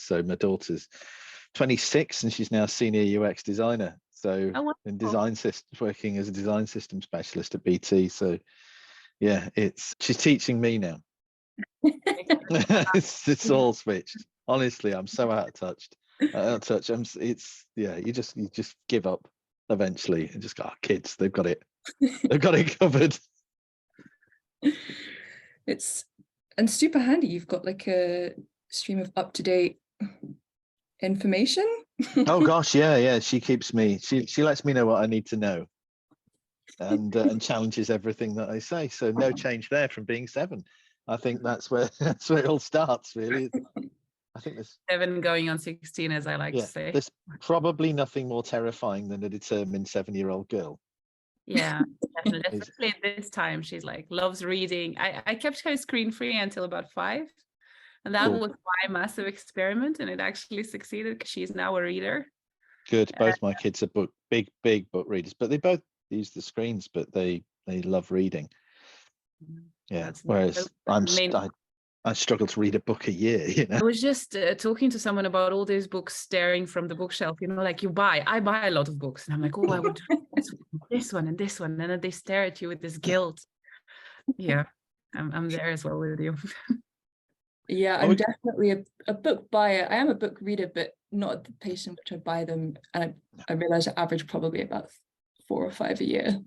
So my daughter's 26 and she's now senior UX designer. So in design systems, working as a design system specialist at BT. So yeah, she's teaching me now. it's all switched. Honestly, I'm so out of touch. You just give up eventually and just go, kids, they've got it. They've got it covered. It's super handy. You've got like a stream of up-to-date information. Oh gosh, yeah. She keeps me. She lets me know what I need to know, and challenges everything that I say. So no change there from being 7. I think that's where it all starts, really. I think there's 7 going on 16, as I like to say. There's probably nothing more terrifying than a determined 7-year-old girl. Yeah, definitely. Especially at this time, she's like loves reading. I kept her screen free until about 5, and that was my massive experiment, and it actually succeeded because she's now a reader. Good. Both my kids are big book readers, but they both use the screens, but they love reading. Yeah. Whereas I struggle to read a book a year, you know. I was just talking to someone about all those books staring from the bookshelf, you know, like I buy a lot of books and I'm like, oh, I would do this one and this one. And then they stare at you with this guilt. Yeah, I'm there as well with you. Yeah, I'm definitely a book buyer. I am a book reader, but not at the pace in which I buy them. And I realize I average probably about 4 or 5 a year.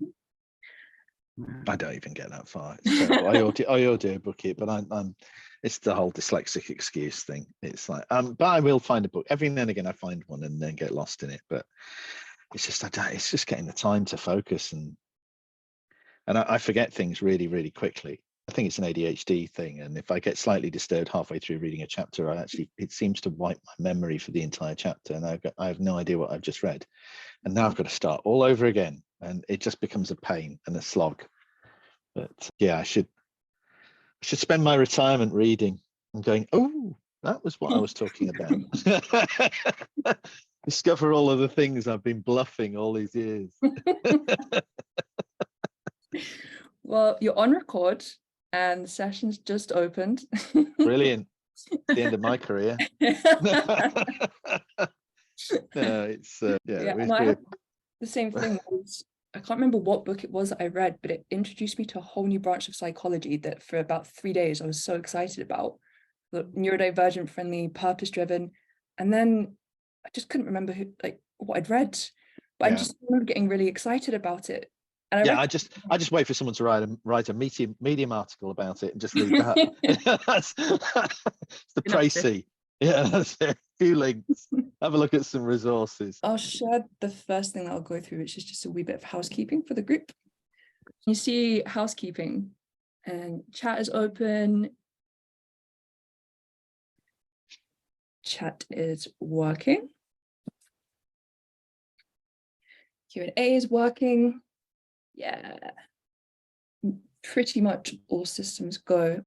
I don't even get that far. It's terrible. I audio book it, but I'm it's the whole dyslexic excuse thing. It's like but I will find a book every now and again. I find one and then get lost in it, but it's just getting the time to focus, and I forget things really, really quickly. I think it's an ADHD thing, and if I get slightly disturbed halfway through reading a chapter, it seems to wipe my memory for the entire chapter, and I have no idea what I've just read, and now I've got to start all over again, and it just becomes a pain and a slog. But yeah, I should spend my retirement reading and going, oh, that was what I was talking about. Discover all of the things I've been bluffing all these years. Well, you're on record and the session's just opened. Brilliant. The end of my career. No, it's the same thing. I can't remember what book it was that I read, but it introduced me to a whole new branch of psychology that for about 3 days I was so excited about. The neurodivergent, friendly, purpose-driven. And then I just couldn't remember what I'd read. But I just remember getting really excited about it. And I just wait for someone to write a Medium article about it and just read that. That's the précis. Yeah, that's it. A few links. Have a look at some resources. I'll share the first thing that I'll go through, which is just a wee bit of housekeeping for the group. You see housekeeping and chat is open. Chat is working. Q&A is working. Yeah. Pretty much all systems go.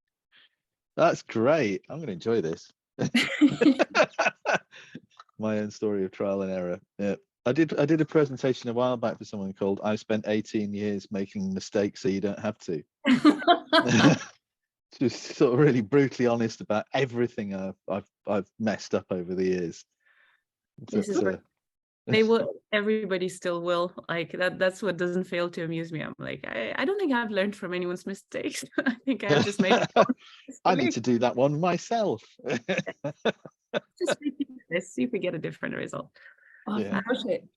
That's great. I'm going to enjoy this. My own story of trial and error. Yeah, I did a presentation a while back for someone called "I spent 18 years making mistakes so you don't have to." Just sort of really brutally honest about everything I've messed up over the years. Everybody still will, like that's what doesn't fail to amuse me. I'm like, I don't think I've learned from anyone's mistakes. I think I've just made I need to do that one myself. Just let's see if we get a different result. Yeah.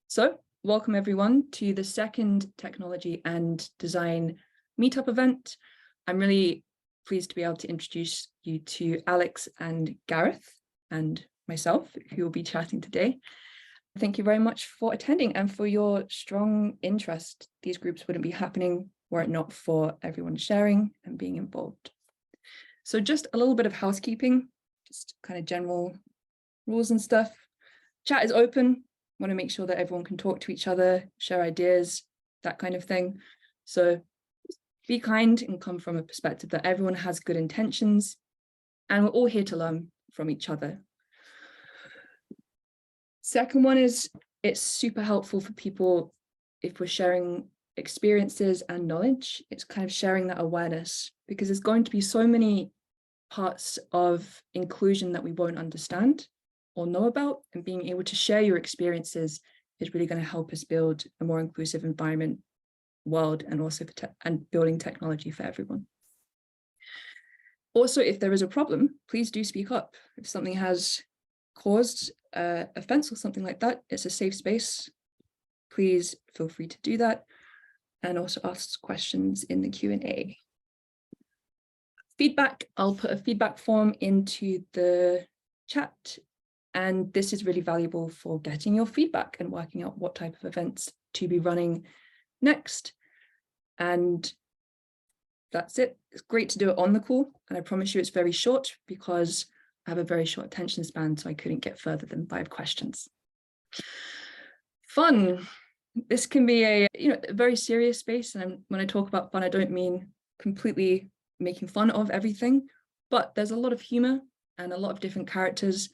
So welcome everyone to the second technology and design meetup event. I'm really pleased to be able to introduce you to Aleks and Gareth and myself, who will be chatting today. Thank you very much for attending and for your strong interest. These groups wouldn't be happening were it not for everyone sharing and being involved. So just a little bit of housekeeping, just kind of general rules and stuff. Chat is open. Want to make sure that everyone can talk to each other, share ideas, that kind of thing. So be kind and come from a perspective that everyone has good intentions and we're all here to learn from each other. Second one is it's super helpful for people if we're sharing experiences and knowledge. It's kind of sharing that awareness because there's going to be so many parts of inclusion that we won't understand or know about, and being able to share your experiences is really going to help us build a more inclusive environment, world, and also and building technology for everyone. Also, if there is a problem, please do speak up. If something has caused offense or something like that, it's a safe space. Please feel free to do that, and also ask questions in the Q&A. Feedback, I'll put a feedback form into the chat, and this is really valuable for getting your feedback and working out what type of events to be running next. And that's it. It's great to do it on the call, and I promise you it's very short because I have a very short attention span, so I couldn't get further than 5 questions. Fun. This can be a very serious space, and when I talk about fun, I don't mean completely making fun of everything, but there's a lot of humor and a lot of different characters,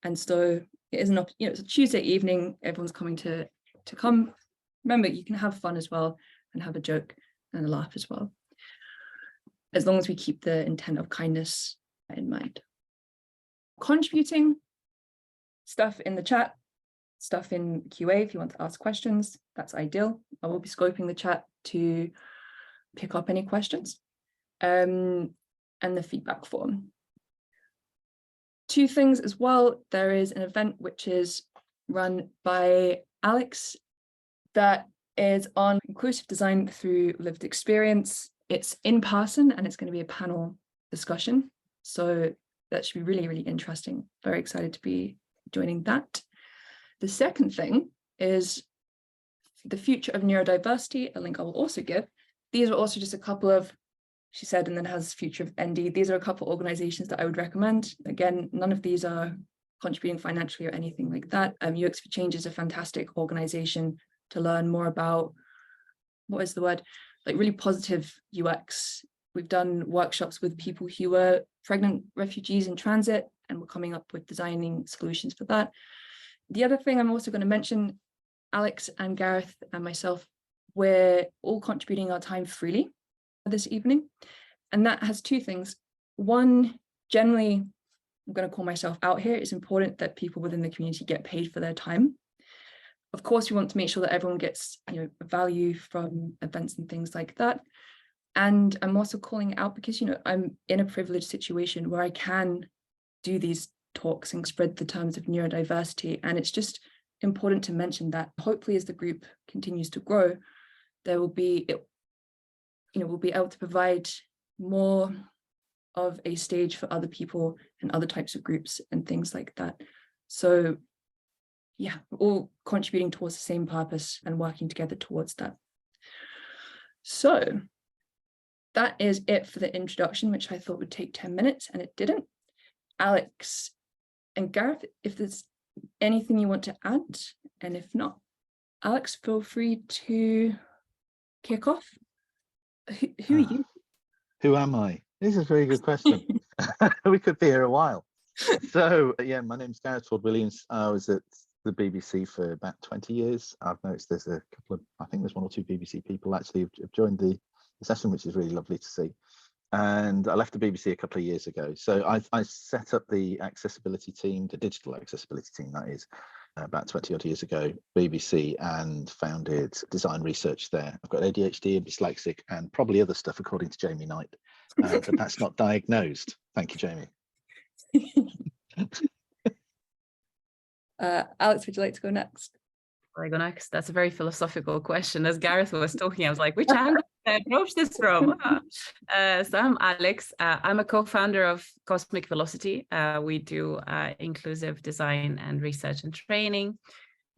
and so it is not, it's a Tuesday evening, everyone's coming to come. Remember, you can have fun as well and have a joke and a laugh as well, as long as we keep the intent of kindness in mind. Contributing, stuff in the chat, stuff in QA if you want to ask questions, that's ideal. I will be scoping the chat to pick up any questions. And the feedback form. 2 things as well. There is an event which is run by Aleks that is on inclusive design through lived experience. It's in person and it's going to be a panel discussion. So that should be really, really interesting. Very excited to be joining that. The second thing is the future of neurodiversity, a link I will also give. These are also just a couple of, she said, and then has future of ND. These are a couple of organizations that I would recommend. Again, none of these are contributing financially or anything like that. UX for Change is a fantastic organization to learn more about, what is the word, like really positive UX. We've done workshops with people who were pregnant refugees in transit, and we're coming up with designing solutions for that. The other thing I'm also going to mention, Aleks and Gareth and myself, we're all contributing our time freely this evening, and that has 2 things. One, generally, I'm going to call myself out here, it's important that people within the community get paid for their time. Of course, we want to make sure that everyone gets value from events and things like that. And I'm also calling it out because I'm in a privileged situation where I can do these talks and spread the terms of neurodiversity, and it's just important to mention that hopefully as the group continues to grow, there will be we'll be able to provide more of a stage for other people and other types of groups and things like that. So yeah, we're all contributing towards the same purpose and working together towards that. So that is it for the introduction, which I thought would take 10 minutes and it didn't. Aleks and Gareth, if there's anything you want to add, and if not, Aleks, feel free to kick off. Who are you? Who am I? This is a very good question. We could be here a while. So yeah, my name's Gareth Ford-Williams. I was at the BBC for about 20 years. I've noticed there's a couple of, I think there's 1 or 2 BBC people actually have joined the session, which is really lovely to see. And I left the BBC a couple of years ago. So I set up the accessibility team, the digital accessibility team, that is, about 20 odd years ago, BBC, and founded design research there. I've got ADHD and dyslexic and probably other stuff according to Jamie Knight, but that's not diagnosed. Thank you, Jamie. Aleks, would you like to go next? I go next. That's a very philosophical question. As Gareth was talking, I was like, which angle can I approach this from? So I'm Aleks. I'm a co-founder of Cosmic Velocity. We do inclusive design and research and training.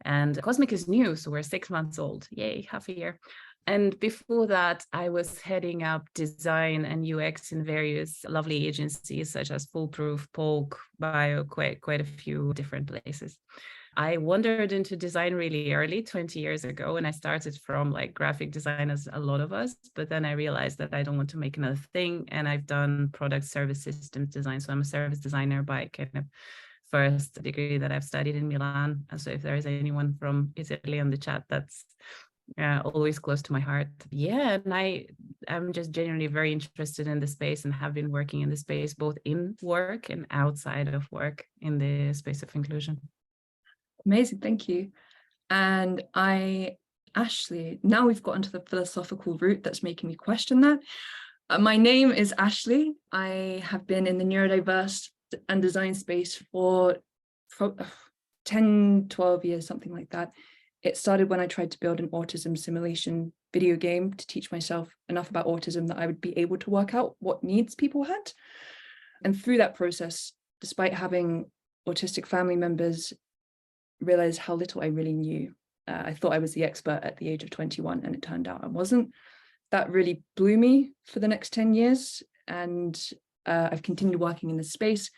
And Cosmic is new, so we're 6 months old. Yay, half a year. And before that, I was heading up design and UX in various lovely agencies such as Foolproof, Polk, Bio, quite a few different places. I wandered into design really early, 20 years ago, and I started from like graphic design as a lot of us, but then I realized that I don't want to make another thing, and I've done product service systems design. So I'm a service designer by kind of first degree that I've studied in Milan. And so if there is anyone from Italy on the chat, that's always close to my heart. Yeah, and I'm just genuinely very interested in the space and have been working in the space both in work and outside of work in the space of inclusion. Amazing, thank you. And Ashley, now we've got into the philosophical route that's making me question that. My name is Ashley. I have been in the neurodiverse and design space for 10, 12 years, something like that. It started when I tried to build an autism simulation video game to teach myself enough about autism that I would be able to work out what needs people had. And through that process, despite having autistic family members, realized how little I really knew. I thought I was the expert at the age of 21, and it turned out I wasn't. That really blew me for the next 10 years. And I've continued working in this space,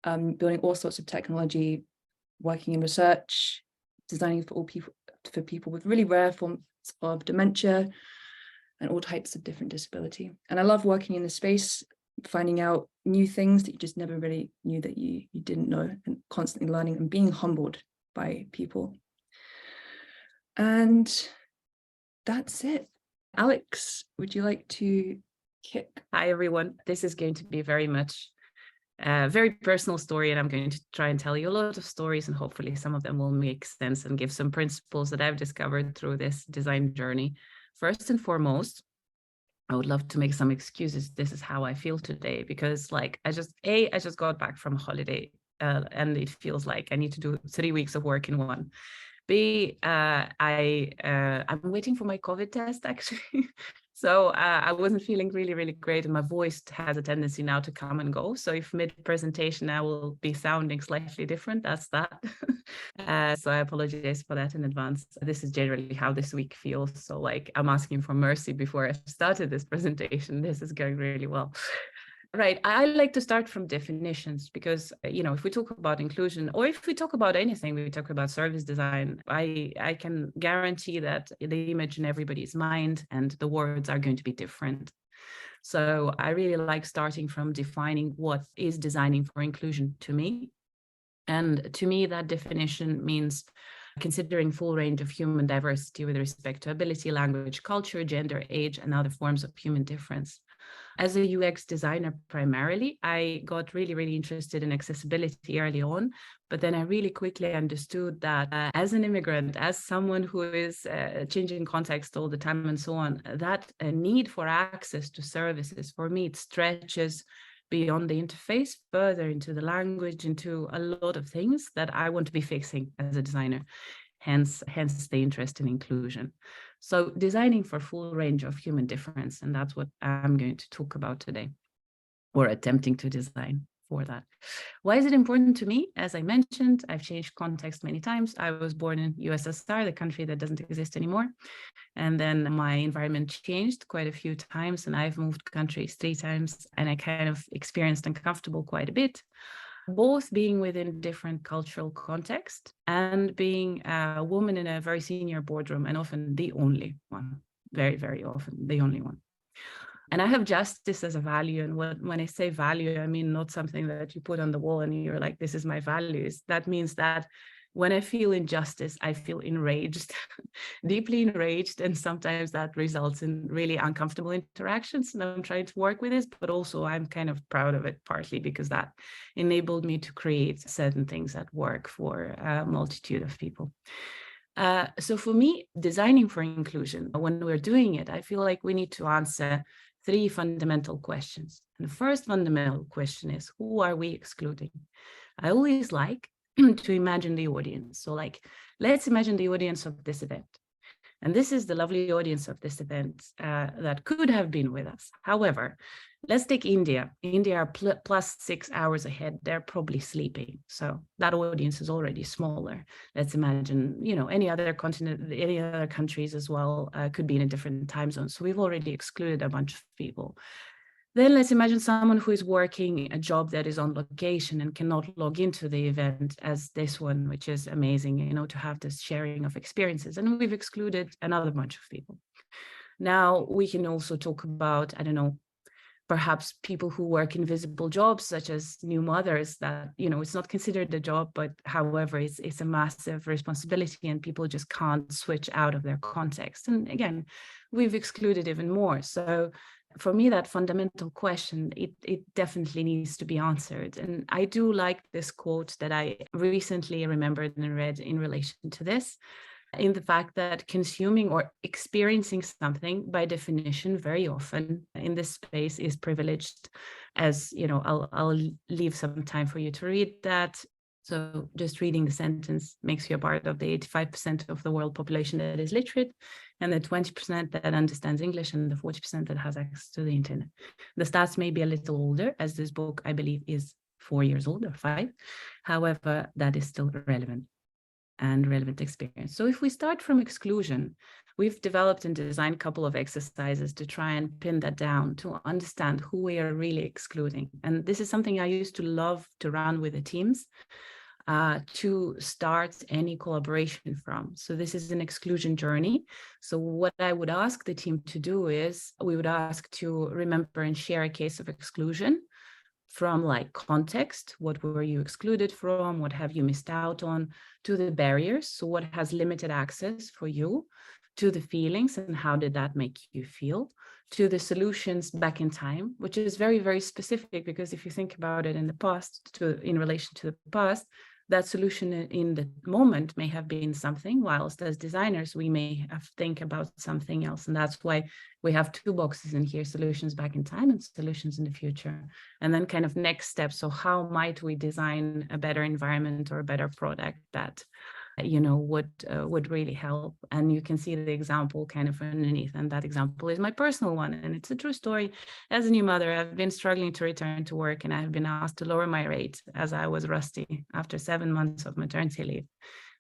building all sorts of technology, working in research, designing for people with really rare forms of dementia and all types of different disability. And I love working in this space, finding out new things that you just never really knew that you didn't know, and constantly learning and being humbled by people. And that's it. Aleks, would you like to kick? Hi, everyone. This is going to be very much a very personal story, and I'm going to try and tell you a lot of stories, and hopefully some of them will make sense and give some principles that I've discovered through this design journey. First and foremost, I would love to make some excuses. This is how I feel today, because like I just got back from holiday and it feels like I need to do 3 weeks of work in one. B, I'm waiting for my COVID test actually. So I wasn't feeling really, really great, and my voice has a tendency now to come and go. So if mid-presentation I will be sounding slightly different, that's that. So I apologize for that in advance. This is generally how this week feels. So like I'm asking for mercy before I started this presentation. This is going really well. Right. I like to start from definitions because, if we talk about inclusion, or if we talk about anything, we talk about service design, I can guarantee that the image in everybody's mind and the words are going to be different. So I really like starting from defining what is designing for inclusion to me. And to me, that definition means considering full range of human diversity with respect to ability, language, culture, gender, age, and other forms of human difference. As a UX designer primarily, I got really, really interested in accessibility early on, but then I really quickly understood that as an immigrant, as someone who is changing context all the time and so on, that need for access to services, for me, it stretches beyond the interface, further into the language, into a lot of things that I want to be fixing as a designer. Hence the interest in inclusion. So designing for full range of human difference, and that's what I'm going to talk about today, or attempting to design for that. Why is it important to me? As I mentioned, I've changed context many times. I was born in USSR, the country that doesn't exist anymore. And then my environment changed quite a few times, and I've moved countries 3 times, and I kind of experienced uncomfortable quite a bit, both being within different cultural context and being a woman in a very senior boardroom, and often the only one, very, very often the only one. And I have justice as a value. And when I say value, I mean not something that you put on the wall and you're like, this is my values. That means that when I feel injustice, I feel enraged, deeply enraged. And sometimes that results in really uncomfortable interactions. And I'm trying to work with this, but also I'm kind of proud of it, partly because that enabled me to create certain things that work for a multitude of people. So for me, designing for inclusion, when we're doing it, I feel like we need to answer 3 fundamental questions. And the first fundamental question is, who are we excluding? I always like to imagine the audience. So like, let's imagine the audience of this event. And this is the lovely audience of this event that could have been with us. However, let's take India. India are plus 6 hours ahead. They're probably sleeping. So that audience is already smaller. Let's imagine, any other continent, any other countries as well could be in a different time zone. So we've already excluded a bunch of people. Then let's imagine someone who is working a job that is on location and cannot log into the event as this one, which is amazing, to have this sharing of experiences. And we've excluded another bunch of people. Now we can also talk about, perhaps people who work in visible jobs, such as new mothers, that, it's not considered a job, but however, it's a massive responsibility and people just can't switch out of their context. And again, we've excluded even more. So for me, that fundamental question, it definitely needs to be answered. And I do like this quote that I recently remembered and read in relation to this, in the fact that consuming or experiencing something by definition very often in this space is privileged. As I'll leave some time for you to read that. So just reading the sentence makes you a part of the 85% of the world population that is literate, and the 20% that understands English, and the 40% that has access to the internet. The stats may be a little older, as this book, I believe, is 4 years old or 5. However, that is still relevant and relevant experience. So if we start from exclusion, we've developed and designed a couple of exercises to try and pin that down, to understand who we are really excluding. And this is something I used to love to run with the teams, to start any collaboration from. So this is an exclusion journey. So what I would ask the team to do is, we would ask to remember and share a case of exclusion, from like context, what were you excluded from, what have you missed out on, to the barriers, so what has limited access for you, to the feelings and how did that make you feel, to the solutions back in time, which is very, very specific, because if you think about it in the past, in relation to the past, that solution in the moment may have been something, whilst as designers, we may have think about something else. And that's why we have 2 boxes in here, solutions back in time and solutions in the future. And then kind of next steps. So how might we design a better environment or a better product that, would really help? And you can see the example kind of underneath. And that example is my personal one. And it's a true story. As a new mother, I've been struggling to return to work, and I've been asked to lower my rate as I was rusty after 7 months of maternity leave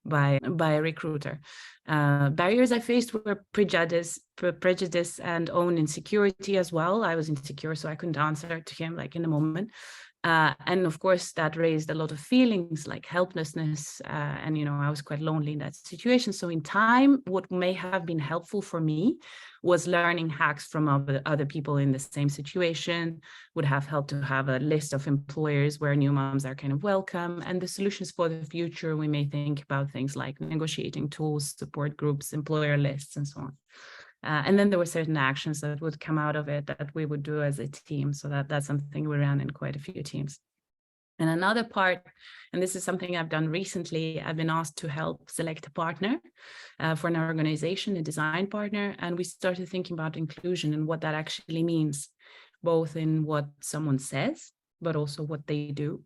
by a recruiter. Barriers I faced were prejudice and own insecurity as well. I was insecure, so I couldn't answer to him like in the moment. And of course, that raised a lot of feelings like helplessness. And, I was quite lonely in that situation. So in time, what may have been helpful for me was learning hacks from other people in the same situation, would have helped to have a list of employers where new moms are kind of welcome. And the solutions for the future, we may think about things like negotiating tools, support groups, employer lists, and so on. And then there were certain actions that would come out of it that we would do as a team. So that's something we ran in quite a few teams. And another part, and this is something I've done recently, I've been asked to help select a partner for an organization, a design partner. And we started thinking about inclusion and what that actually means, both in what someone says, but also what they do,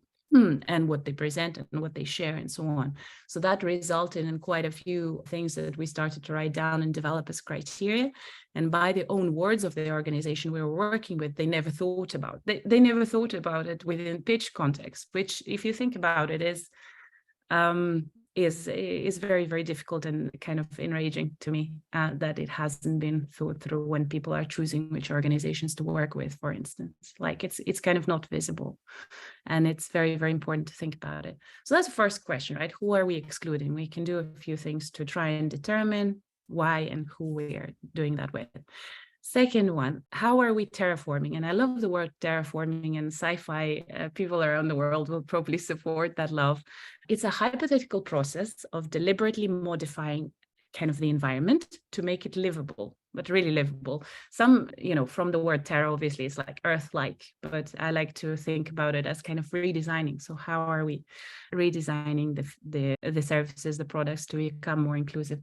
and what they present and what they share and so on. So that resulted in quite a few things that we started to write down and develop as criteria. And by the own words of the organization we were working with, they never thought about it. They never thought about it within pitch context, which, if you think about it, is very, very difficult and kind of enraging to me, that it hasn't been thought through when people are choosing which organizations to work with, for instance. Like it's kind of not visible, and it's very, very important to think about it. So that's the first question, right? Who are we excluding? We can do a few things to try and determine why and who we are doing that with. Second one, how are we terraforming? And I love the word terraforming, and sci-fi people around the world will probably support that love. It's a hypothetical process of deliberately modifying kind of the environment to make it livable, but really livable. Some, from the word terra, obviously it's like Earth-like, but I like to think about it as kind of redesigning. So how are we redesigning the services, the products to become more inclusive?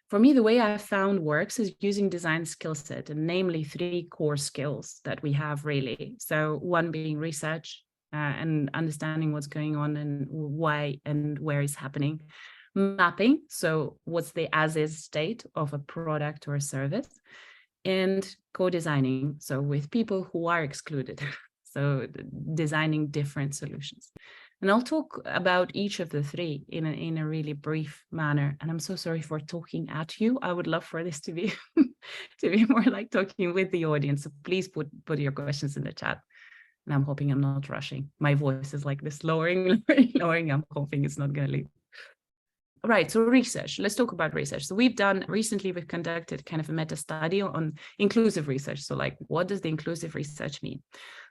For me, the way I found works is using design skill set, and namely 3 core skills that we have really. So one being research and understanding what's going on and why and where it's happening. Mapping, so what's the as-is state of a product or a service. And co-designing, so with people who are excluded. So designing different solutions. And I'll talk about each of the 3 in a really brief manner. And I'm so sorry for talking at you. I would love for this to be more like talking with the audience. So please put your questions in the chat. And I'm hoping I'm not rushing. My voice is like this lowering. I'm hoping it's not going to leave. Right, so research, let's talk about research. So we've conducted kind of a meta study on inclusive research. So like, what does the inclusive research mean?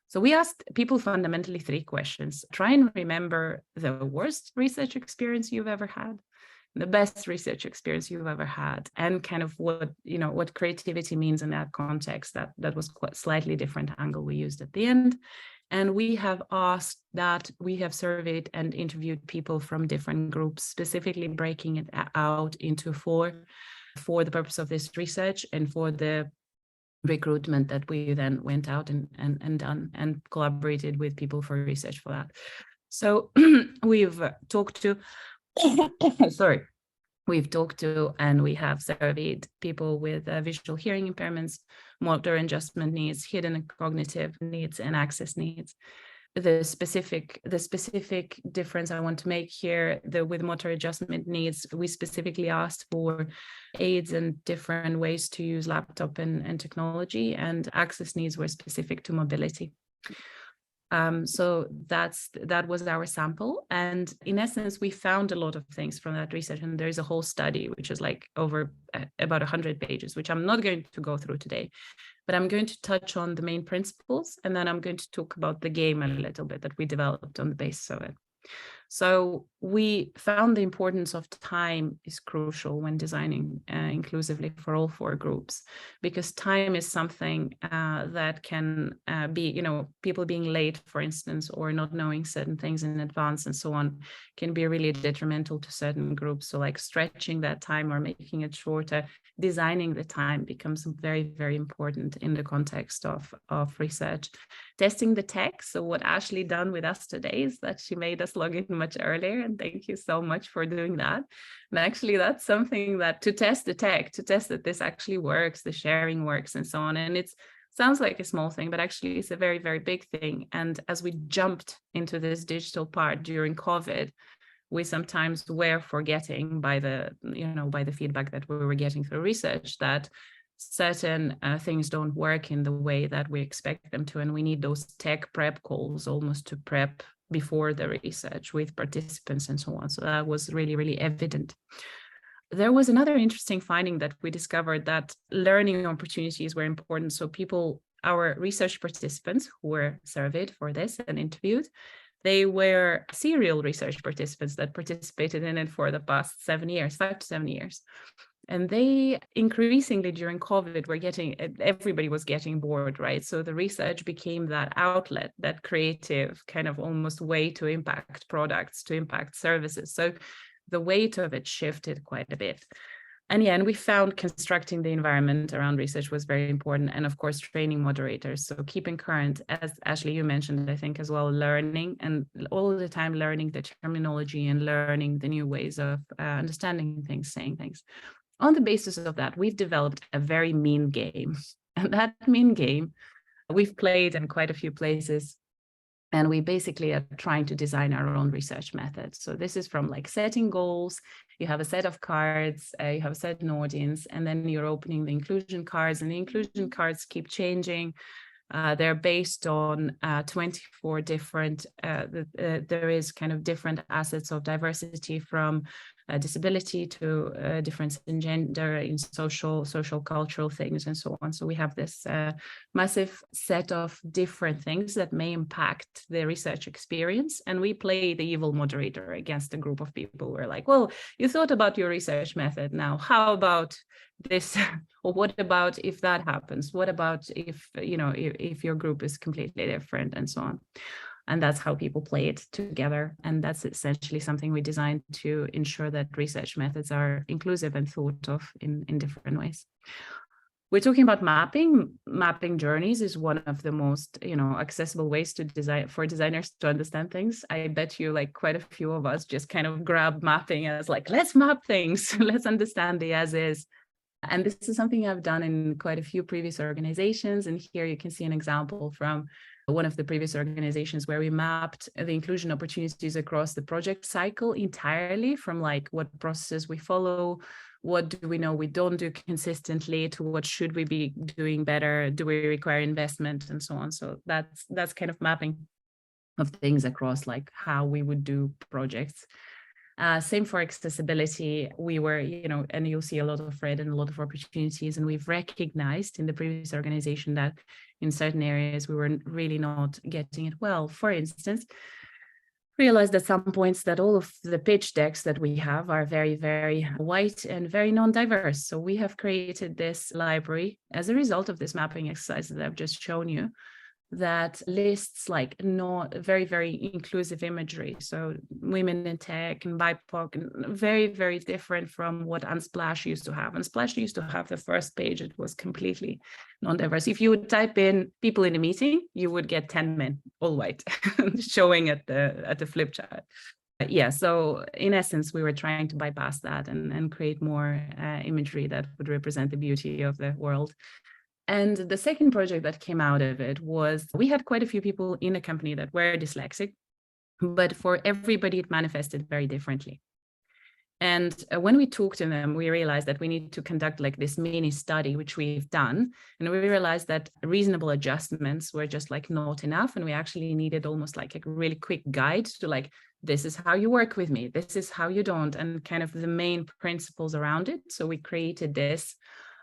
So we asked people fundamentally 3 questions. Try and remember the worst research experience you've ever had, the best research experience you've ever had, and kind of what creativity means in that context. That was quite slightly different angle we used at the end. And we have surveyed and interviewed people from different groups, specifically breaking it out into 4 for the purpose of this research and for the recruitment that we then went out and done and collaborated with people for research for that. So we've talked to, and we have surveyed people with visual hearing impairments, motor adjustment needs, hidden and cognitive needs, and access needs. The specific difference I want to make here, with motor adjustment needs, we specifically asked for aids and different ways to use laptop and technology, and access needs were specific to mobility. So that was our sample. And in essence, we found a lot of things from that research. And there's a whole study, which is like over about 100 pages, which I'm not going to go through today, but I'm going to touch on the main principles. And then I'm going to talk about the game a little bit that we developed on the basis of it. So we found the importance of time is crucial when designing inclusively for all 4 groups, because time is something that can be, people being late, for instance, or not knowing certain things in advance and so on, can be really detrimental to certain groups. So like stretching that time or making it shorter, designing the time becomes very, very important in the context of research. Testing the tech. So what Ashley done with us today is that she made us log in much earlier, and thank you so much for doing that. And actually that's something that to test the tech, to test that this actually works, the sharing works and so on. And it sounds like a small thing, but actually it's a very, very big thing. And as we jumped into this digital part during COVID, we sometimes were forgetting by the feedback that we were getting through research that certain things don't work in the way that we expect them to. And we need those tech prep calls almost to prep before the research with participants and so on. So that was really, really evident. There was another interesting finding that we discovered, that learning opportunities were important. So our research participants who were surveyed for this and interviewed, they were serial research participants that participated in it for the past 5 to 7 years. And they increasingly during COVID everybody was getting bored, right? So the research became that outlet, that creative kind of almost way to impact products, to impact services. So the weight of it shifted quite a bit. And we found constructing the environment around research was very important. And of course, training moderators. So keeping current, as Ashley, you mentioned, I think as well, learning and all the time learning the terminology and learning the new ways of understanding things, saying things. On the basis of that, we've developed a very mean game. And that mean game, we've played in quite a few places. And we basically are trying to design our own research methods. So this is from like setting goals. You have a set of cards, you have a certain audience, and then you're opening the inclusion cards, and the inclusion cards keep changing. They're based on 24 different, there is kind of different assets of diversity, from disability to difference in gender, in social, cultural things, and so on. So we have this massive set of different things that may impact the research experience. And we play the evil moderator against a group of people who are like, well, you thought about your research method. Now, how about this? Or what about if that happens? What about if your group is completely different, and so on? And that's how people play it together. And that's essentially something we designed to ensure that research methods are inclusive and thought of in different ways. We're talking about mapping. Mapping journeys is one of the most, accessible ways to design for designers to understand things. I bet you like quite a few of us just kind of grab mapping as like, let's map things, let's understand the as is. And this is something I've done in quite a few previous organizations. And here you can see an example from one of the previous organizations where we mapped the inclusion opportunities across the project cycle entirely, from like what processes we follow, what do we know we don't do consistently, to what should we be doing better, do we require investment, and so on. So that's kind of mapping of things across like how we would do projects. Same for accessibility. We were, and you'll see a lot of red and a lot of opportunities. And we've recognized in the previous organization that in certain areas we were really not getting it well. For instance, realized at some points that all of the pitch decks that we have are very, very white and very non-diverse. So we have created this library as a result of this mapping exercise that I've just shown you, that lists like not very, very inclusive imagery. So women in tech and BIPOC, and very, very different from what Unsplash used to have. Unsplash used to have the first page, it was completely non-diverse. If you would type in people in a meeting, you would get 10 men, all white, showing at the flip chart. Yeah, so in essence, we were trying to bypass that and create more imagery that would represent the beauty of the world. And the second project that came out of it was, we had quite a few people in the company that were dyslexic, but for everybody it manifested very differently. And when we talked to them, we realized that we need to conduct like this mini study, which we've done. And we realized that reasonable adjustments were just like not enough. And we actually needed almost like a really quick guide to like, this is how you work with me, this is how you don't, and kind of the main principles around it. So we created this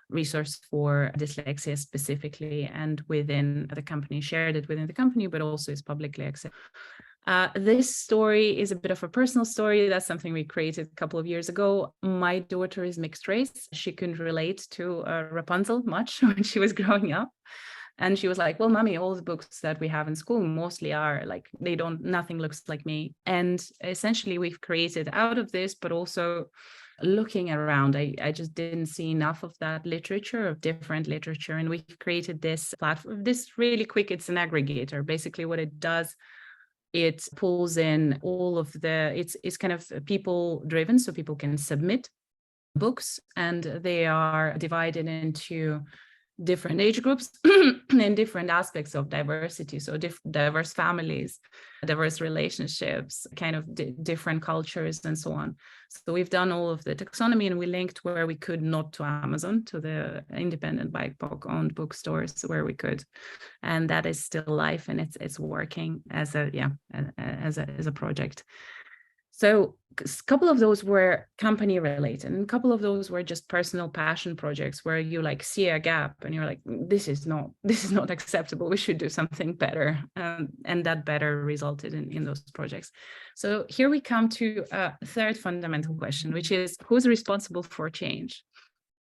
resource for dyslexia specifically, and within the company, shared it within the company, but also is publicly accessible. This story is a bit of a personal story. That's something we created a couple of years ago. My daughter is mixed race. She couldn't relate to Rapunzel much when she was growing up. And she was like, well, mommy, all the books that we have in school mostly are like, nothing looks like me. And essentially we've created out of this, but also looking around, I just didn't see enough of that literature, of different literature. And we created this platform, this really quick, it's an aggregator. Basically what it does, it pulls in all of it's kind of people driven, so people can submit books, and they are divided into different age groups and different aspects of diversity. So diverse families, diverse relationships, kind of different cultures and so on. So we've done all of the taxonomy, and we linked where we could, not to Amazon, to the independent BIPOC owned bookstores where we could. And that is still live, and it's working as a project. So a couple of those were company related, and a couple of those were just personal passion projects where you like see a gap and you're like, this is not acceptable, we should do something better. And that better resulted in those projects. So here we come to a third fundamental question, which is, who's responsible for change?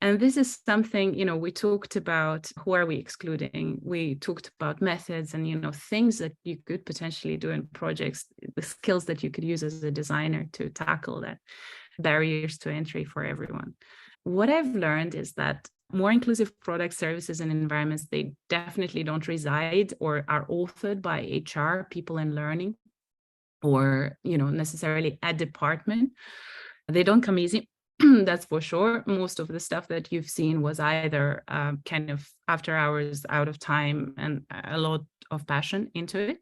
And this is something, we talked about, who are we excluding? We talked about methods and, things that you could potentially do in projects, the skills that you could use as a designer to tackle that, barriers to entry for everyone. What I've learned is that more inclusive products, services, and environments, they definitely don't reside or are authored by HR, people in learning, or, necessarily a department. They don't come easy. That's for sure. Most of the stuff that you've seen was either kind of after hours, out of time, and a lot of passion into it.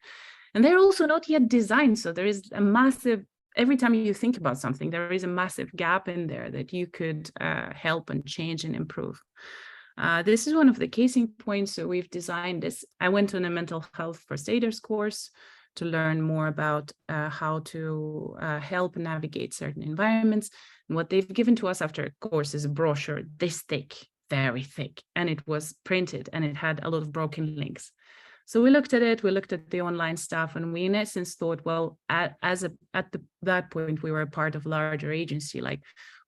And they're also not yet designed. So there is a massive, every time you think about something, there is a massive gap in there that you could help and change and improve. This is one of the casing points. So we've designed this. I went on a mental health first aiders course to learn more about how to help navigate certain environments. And what they've given to us after a course is a brochure this thick, very thick, and it was printed and it had a lot of broken links. So we looked at it, we looked at the online stuff, and we in essence thought, well, at that point, we were a part of a larger agency, like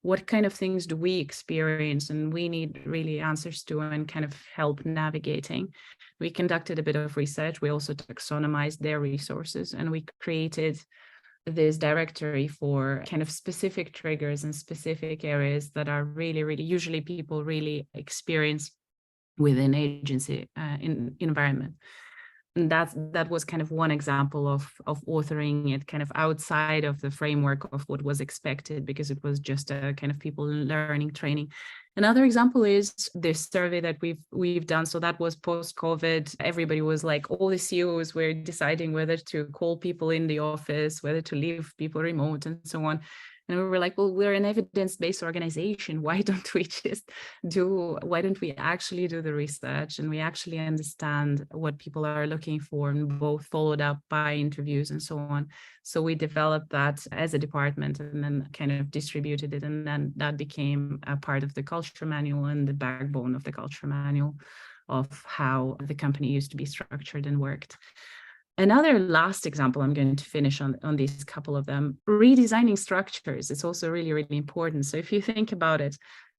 what kind of things do we experience and we need really answers to and kind of help navigating. We conducted a bit of research. We also taxonomized their resources, and we created this directory for kind of specific triggers and specific areas that are really, really usually people really experience within agency environment. And that was kind of one example of authoring it kind of outside of the framework of what was expected, because it was just a kind of people learning training. Another example is this survey that we've done. So that was post-COVID. Everybody was like, all the CEOs were deciding whether to call people in the office, whether to leave people remote and so on. And we were like, well, we're an evidence-based organization. Why don't we actually do the research, and we actually understand what people are looking for, and both followed up by interviews and so on. So we developed that as a department and then kind of distributed it. And then that became a part of the culture manual and the backbone of the culture manual of how the company used to be structured and worked. Another last example, I'm going to finish on these couple of them, redesigning structures. It's also really, really important. So if you think about it,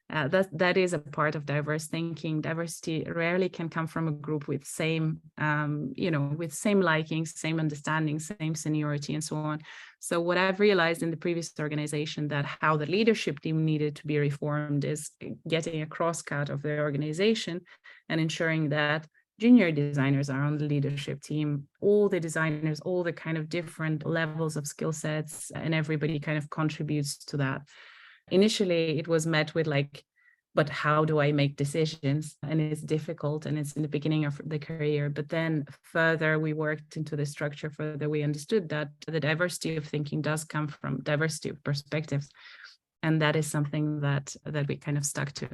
that is a part of diverse thinking. Diversity rarely can come from a group with same, with same likings, same understanding, same seniority, and so on. So what I've realized in the previous organization, that how the leadership team needed to be reformed is getting a cross-cut of the organization and ensuring that junior designers are on the leadership team, all the designers, all the kind of different levels of skill sets, and everybody kind of contributes to that. Initially, it was met with like, but how do I make decisions? And it's difficult, and it's in the beginning of the career. But then further we worked into the structure, further we understood that the diversity of thinking does come from diversity of perspectives. And that is something that we kind of stuck to.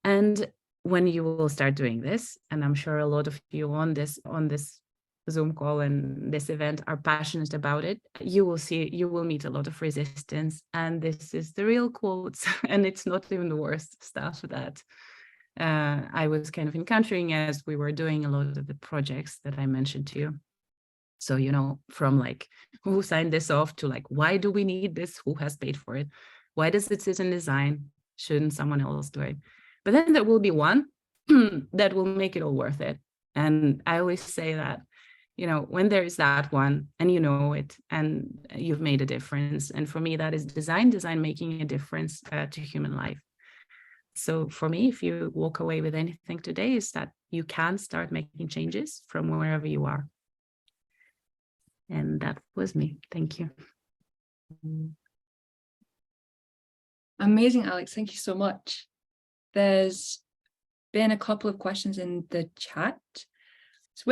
And when you will start doing this, and I'm sure a lot of you on this Zoom call and this event are passionate about it, you will meet a lot of resistance. And this is the real quotes, and it's not even the worst stuff that I was kind of encountering as we were doing a lot of the projects that I mentioned to you. So, from like, who signed this off to like, why do we need this? Who has paid for it? Why does it sit in design? Shouldn't someone else do it? But then there will be one that will make it all worth it. And I always say that, when there is that one and you know it and you've made a difference. And for me, that is design making a difference to human life. So for me, if you walk away with anything today, is that you can start making changes from wherever you are. And that was me. Thank you. Amazing, Aleks. Thank you so much. There's been a couple of questions in the chat. So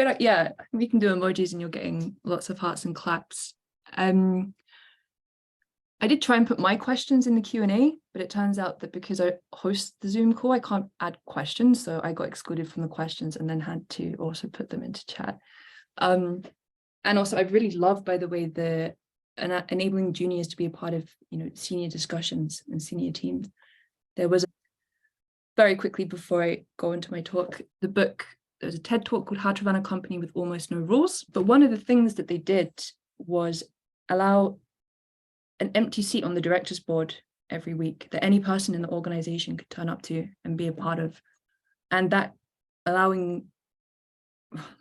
we can do emojis and you're getting lots of hearts and claps. I did try and put my questions in the Q&A, but it turns out that because I host the Zoom call, I can't add questions. So I got excluded from the questions and then had to also put them into chat. And also I really love, by the way, the enabling juniors to be a part of, senior discussions and senior teams. There was very quickly before I go into my talk, there's a TED talk called How to Run a Company with Almost No Rules. But one of the things that they did was allow an empty seat on the director's board every week that any person in the organization could turn up to and be a part of. And that allowing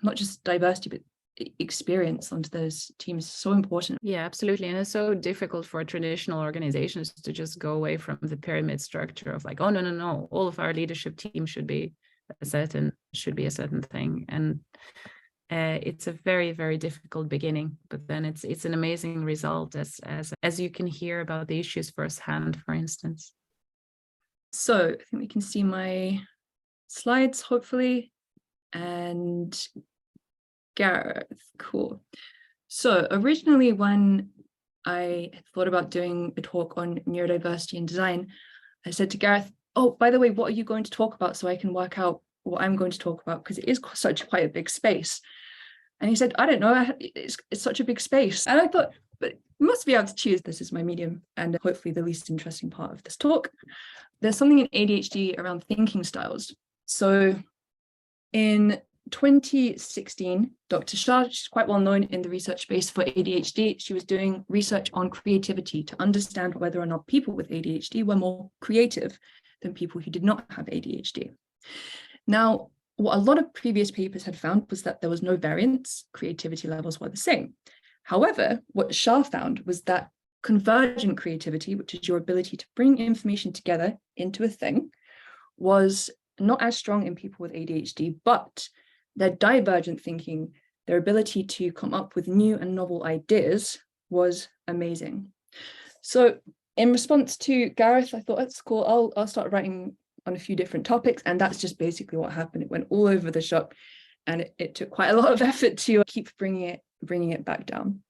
not just diversity, but experience onto those teams is so important. Yeah, absolutely. And it's so difficult for traditional organizations to just go away from the pyramid structure of like, oh, no, all of our leadership team should be a certain thing. And it's a very, very difficult beginning, but then it's an amazing result as you can hear about the issues firsthand, for instance. So I think we can see my slides, hopefully. And Gareth, cool. So originally when I thought about doing a talk on neurodiversity and design, I said to Gareth, oh, by the way, what are you going to talk about so I can work out what I'm going to talk about, because it is quite a big space. And he said, I don't know, it's such a big space. And I thought, but you must be able to choose, this is my medium and hopefully the least interesting part of this talk. There's something in ADHD around thinking styles. So in 2016, Dr. Shah, she's quite well known in the research space for ADHD. She was doing research on creativity to understand whether or not people with ADHD were more creative than people who did not have ADHD. Now, what a lot of previous papers had found was that there was no variance, creativity levels were the same. However, what Shah found was that convergent creativity, which is your ability to bring information together into a thing, was not as strong in people with ADHD, but their divergent thinking, their ability to come up with new and novel ideas was amazing. So in response to Gareth, I thought, that's cool, I'll start writing on a few different topics. And that's just basically what happened. It went all over the shop and it took quite a lot of effort to keep bringing it back down.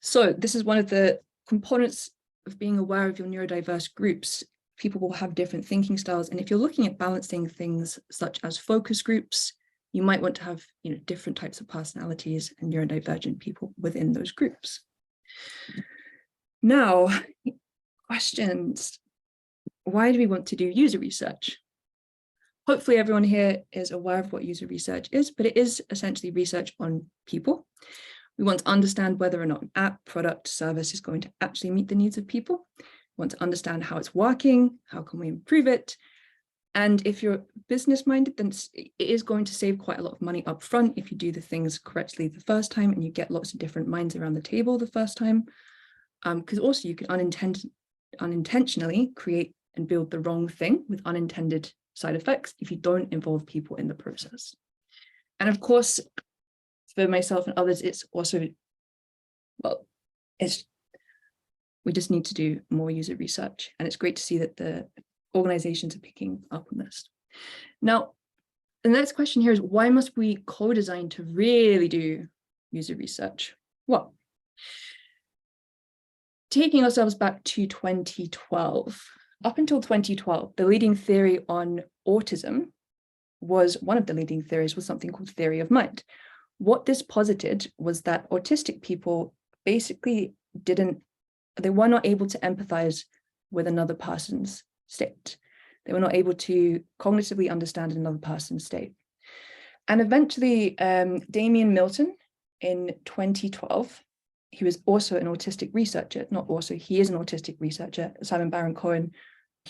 So this is one of the components of being aware of your neurodiverse groups, people will have different thinking styles. And if you're looking at balancing things such as focus groups, you might want to have, different types of personalities and neurodivergent people within those groups. Now, questions. Why do we want to do user research? Hopefully everyone here is aware of what user research is, but it is essentially research on people. We want to understand whether or not an app, product, service is going to actually meet the needs of people. We want to understand how it's working, how can we improve it? And if you're business-minded, then it is going to save quite a lot of money up front if you do the things correctly the first time and you get lots of different minds around the table the first time. Because also you can unintentionally create and build the wrong thing with unintended side effects if you don't involve people in the process. And of course, for myself and others, it's also, we just need to do more user research. And it's great to see that the organizations are picking up on this. Now, the next question here is, why must we co-design to really do user research? Well, taking ourselves back to 2012, up until 2012, the leading theory on autism one of the leading theories was something called theory of mind. What this posited was that autistic people basically they were not able to empathize with another person's state. They were not able to cognitively understand another person's state. And eventually, Damien Milton in 2012, he was also an autistic researcher, he is an autistic researcher. Simon Baron-Cohen,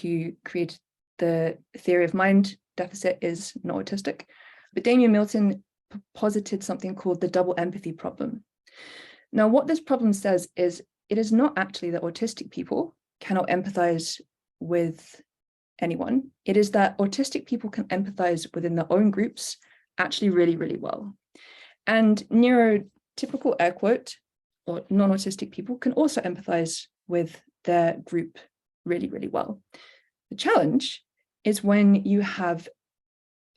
who created the theory of mind deficit, is not autistic. But Damien Milton posited something called the double empathy problem. Now, what this problem says is it is not actually that autistic people cannot empathize with anyone. It is that autistic people can empathize within their own groups actually really, really well. And neurotypical, air quote, or non-autistic people can also empathize with their group really, really well. The challenge is when you have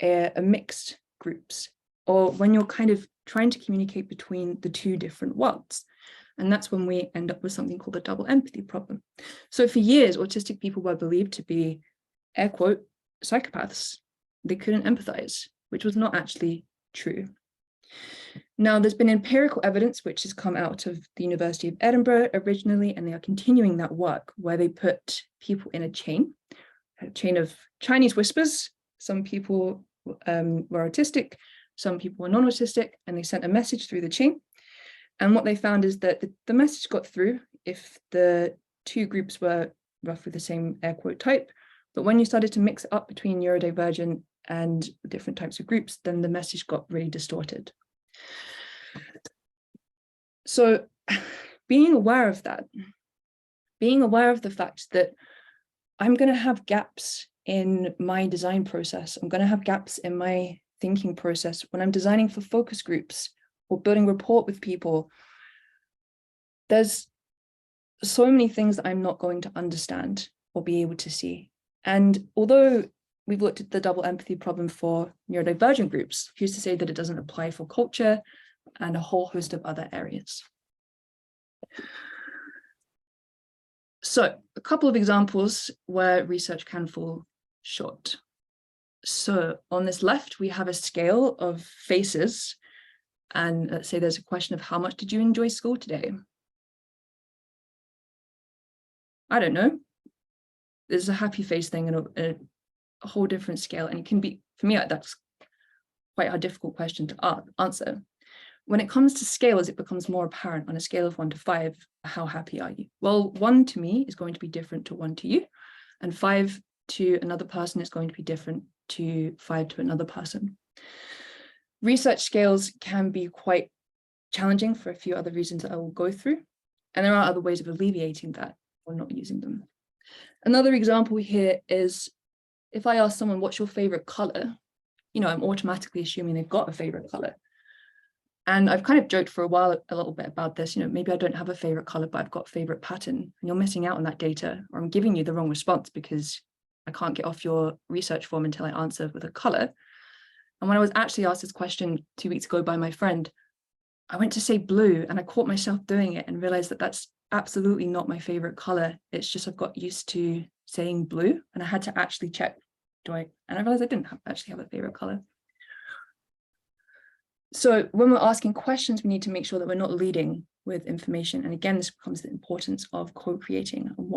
a mixed groups, or when you're kind of trying to communicate between the two different worlds. And that's when we end up with something called the double empathy problem. So for years, autistic people were believed to be, air quote, psychopaths. They couldn't empathize, which was not actually true. Now, there's been empirical evidence which has come out of the University of Edinburgh originally, and they are continuing that work where they put people in a chain of Chinese whispers. Some people were autistic, some people were non-autistic, and they sent a message through the chain. And what they found is that the message got through if the two groups were roughly the same, air quote, type. But when you started to mix it up between neurodivergent and different types of groups, then the message got really distorted. So being aware of that, being aware of the fact that I'm going to have gaps in my design process, I'm going to have gaps in my thinking process when I'm designing for focus groups or building rapport with people, there's so many things that I'm not going to understand or be able to see. And although we've looked at the double empathy problem for neurodivergent groups, who's to say that it doesn't apply for culture and a whole host of other areas. So a couple of examples where research can fall short. So on this left, we have a scale of faces. And let's say there's a question of how much did you enjoy school today? I don't know. There's a happy face thing and a whole different scale. And it can be, for me, that's quite a difficult question to answer. When it comes to scales, it becomes more apparent on a scale of 1 to 5, how happy are you? Well, 1 to me is going to be different to 1 to you, and 5 to another person is going to be different to 5 to another person. Research scales can be quite challenging for a few other reasons that I will go through, and there are other ways of alleviating that or not using them. Another example here is if I ask someone, what's your favorite color? I'm automatically assuming they've got a favorite color. And I've kind of joked for a while a little bit about this, maybe I don't have a favorite color, but I've got a favorite pattern, and you're missing out on that data, or I'm giving you the wrong response because I can't get off your research form until I answer with a color. And when I was actually asked this question 2 weeks ago by my friend, I went to say blue and I caught myself doing it and realized that that's absolutely not my favorite color. It's just I've got used to saying blue, and I had to actually check, and I realized I didn't actually have a favorite color. So when we're asking questions, we need to make sure that we're not leading with information. And again, this becomes the importance of co-creating and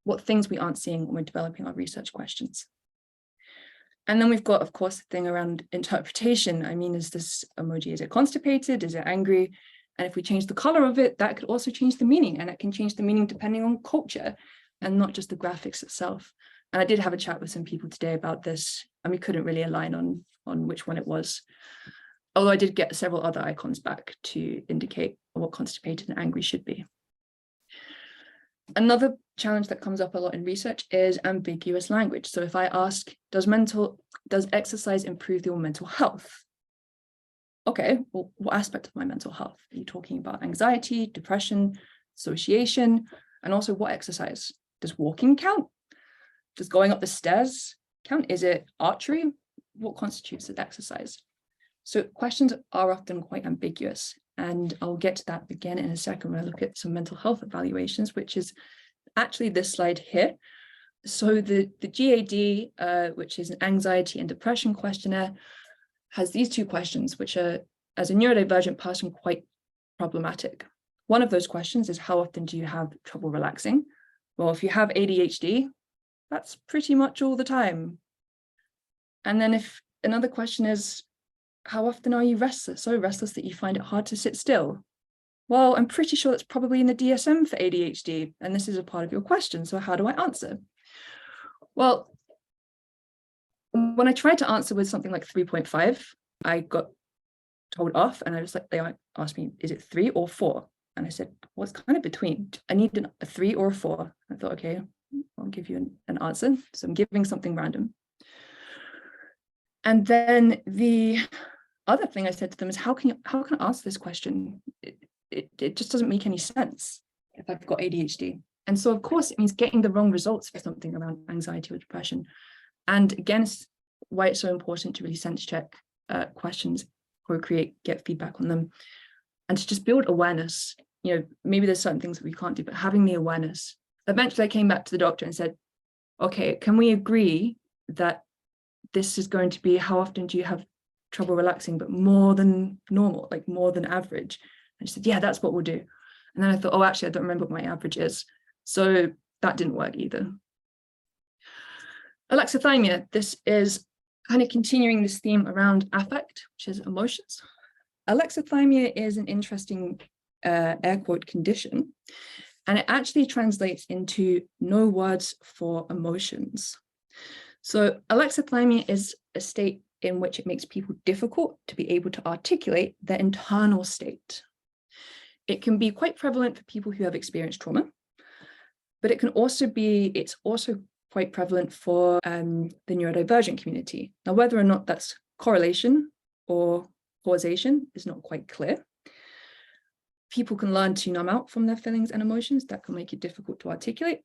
what things we aren't seeing when we're developing our research questions. And then we've got, of course, the thing around interpretation. I mean, is this emoji, is it constipated? Is it angry? And if we change the color of it, that could also change the meaning, and it can change the meaning depending on culture and not just the graphics itself. And I did have a chat with some people today about this, and we couldn't really align on which one it was. Although I did get several other icons back to indicate what constipated and angry should be. Another challenge that comes up a lot in research is ambiguous language. So if I ask, does exercise improve your mental health? Okay, well, what aspect of my mental health? Are you talking about anxiety, depression, association, and also what exercise? Does walking count? Does going up the stairs count? Is it archery? What constitutes an exercise? So questions are often quite ambiguous, and I'll get to that again in a second when I look at some mental health evaluations, which is actually this slide here. So the GAD, which is an anxiety and depression questionnaire, has these two questions, which are, as a neurodivergent person, quite problematic. One of those questions is, how often do you have trouble relaxing? Well, if you have ADHD, that's pretty much all the time. And then if another question is, how often are you restless? So restless that you find it hard to sit still? Well, I'm pretty sure that's probably in the DSM for ADHD, and this is a part of your question. So how do I answer? Well, when I tried to answer with something like 3.5, I got told off, and I was like, they asked me, is it 3 or 4? And I said, well, it's kind of between. I need a 3 or a 4. I thought, okay, I'll give you an answer. So I'm giving something random. And then the other thing I said to them is, how can I answer this question? It just doesn't make any sense if I've got ADHD. And so, of course, it means getting the wrong results for something around anxiety or depression. And again, it's why it's so important to really sense check questions, co-create, get feedback on them, and to just build awareness. You know, maybe there's certain things that we can't do, but having the awareness. Eventually, I came back to the doctor and said, okay, can we agree that this is going to be, how often do you have trouble relaxing, but more than normal, like more than average? And she said, yeah, that's what we'll do. And then I thought, oh, actually, I don't remember what my average is. So that didn't work either. Alexithymia, this is kind of continuing this theme around affect, which is emotions. Alexithymia is an interesting air quote condition, and it actually translates into no words for emotions. So alexithymia is a state in which it makes people difficult to be able to articulate their internal state. It can be quite prevalent for people who have experienced trauma, but it's also quite prevalent for the neurodivergent community. Now, whether or not that's correlation or causation is not quite clear. People can learn to numb out from their feelings and emotions. That can make it difficult to articulate,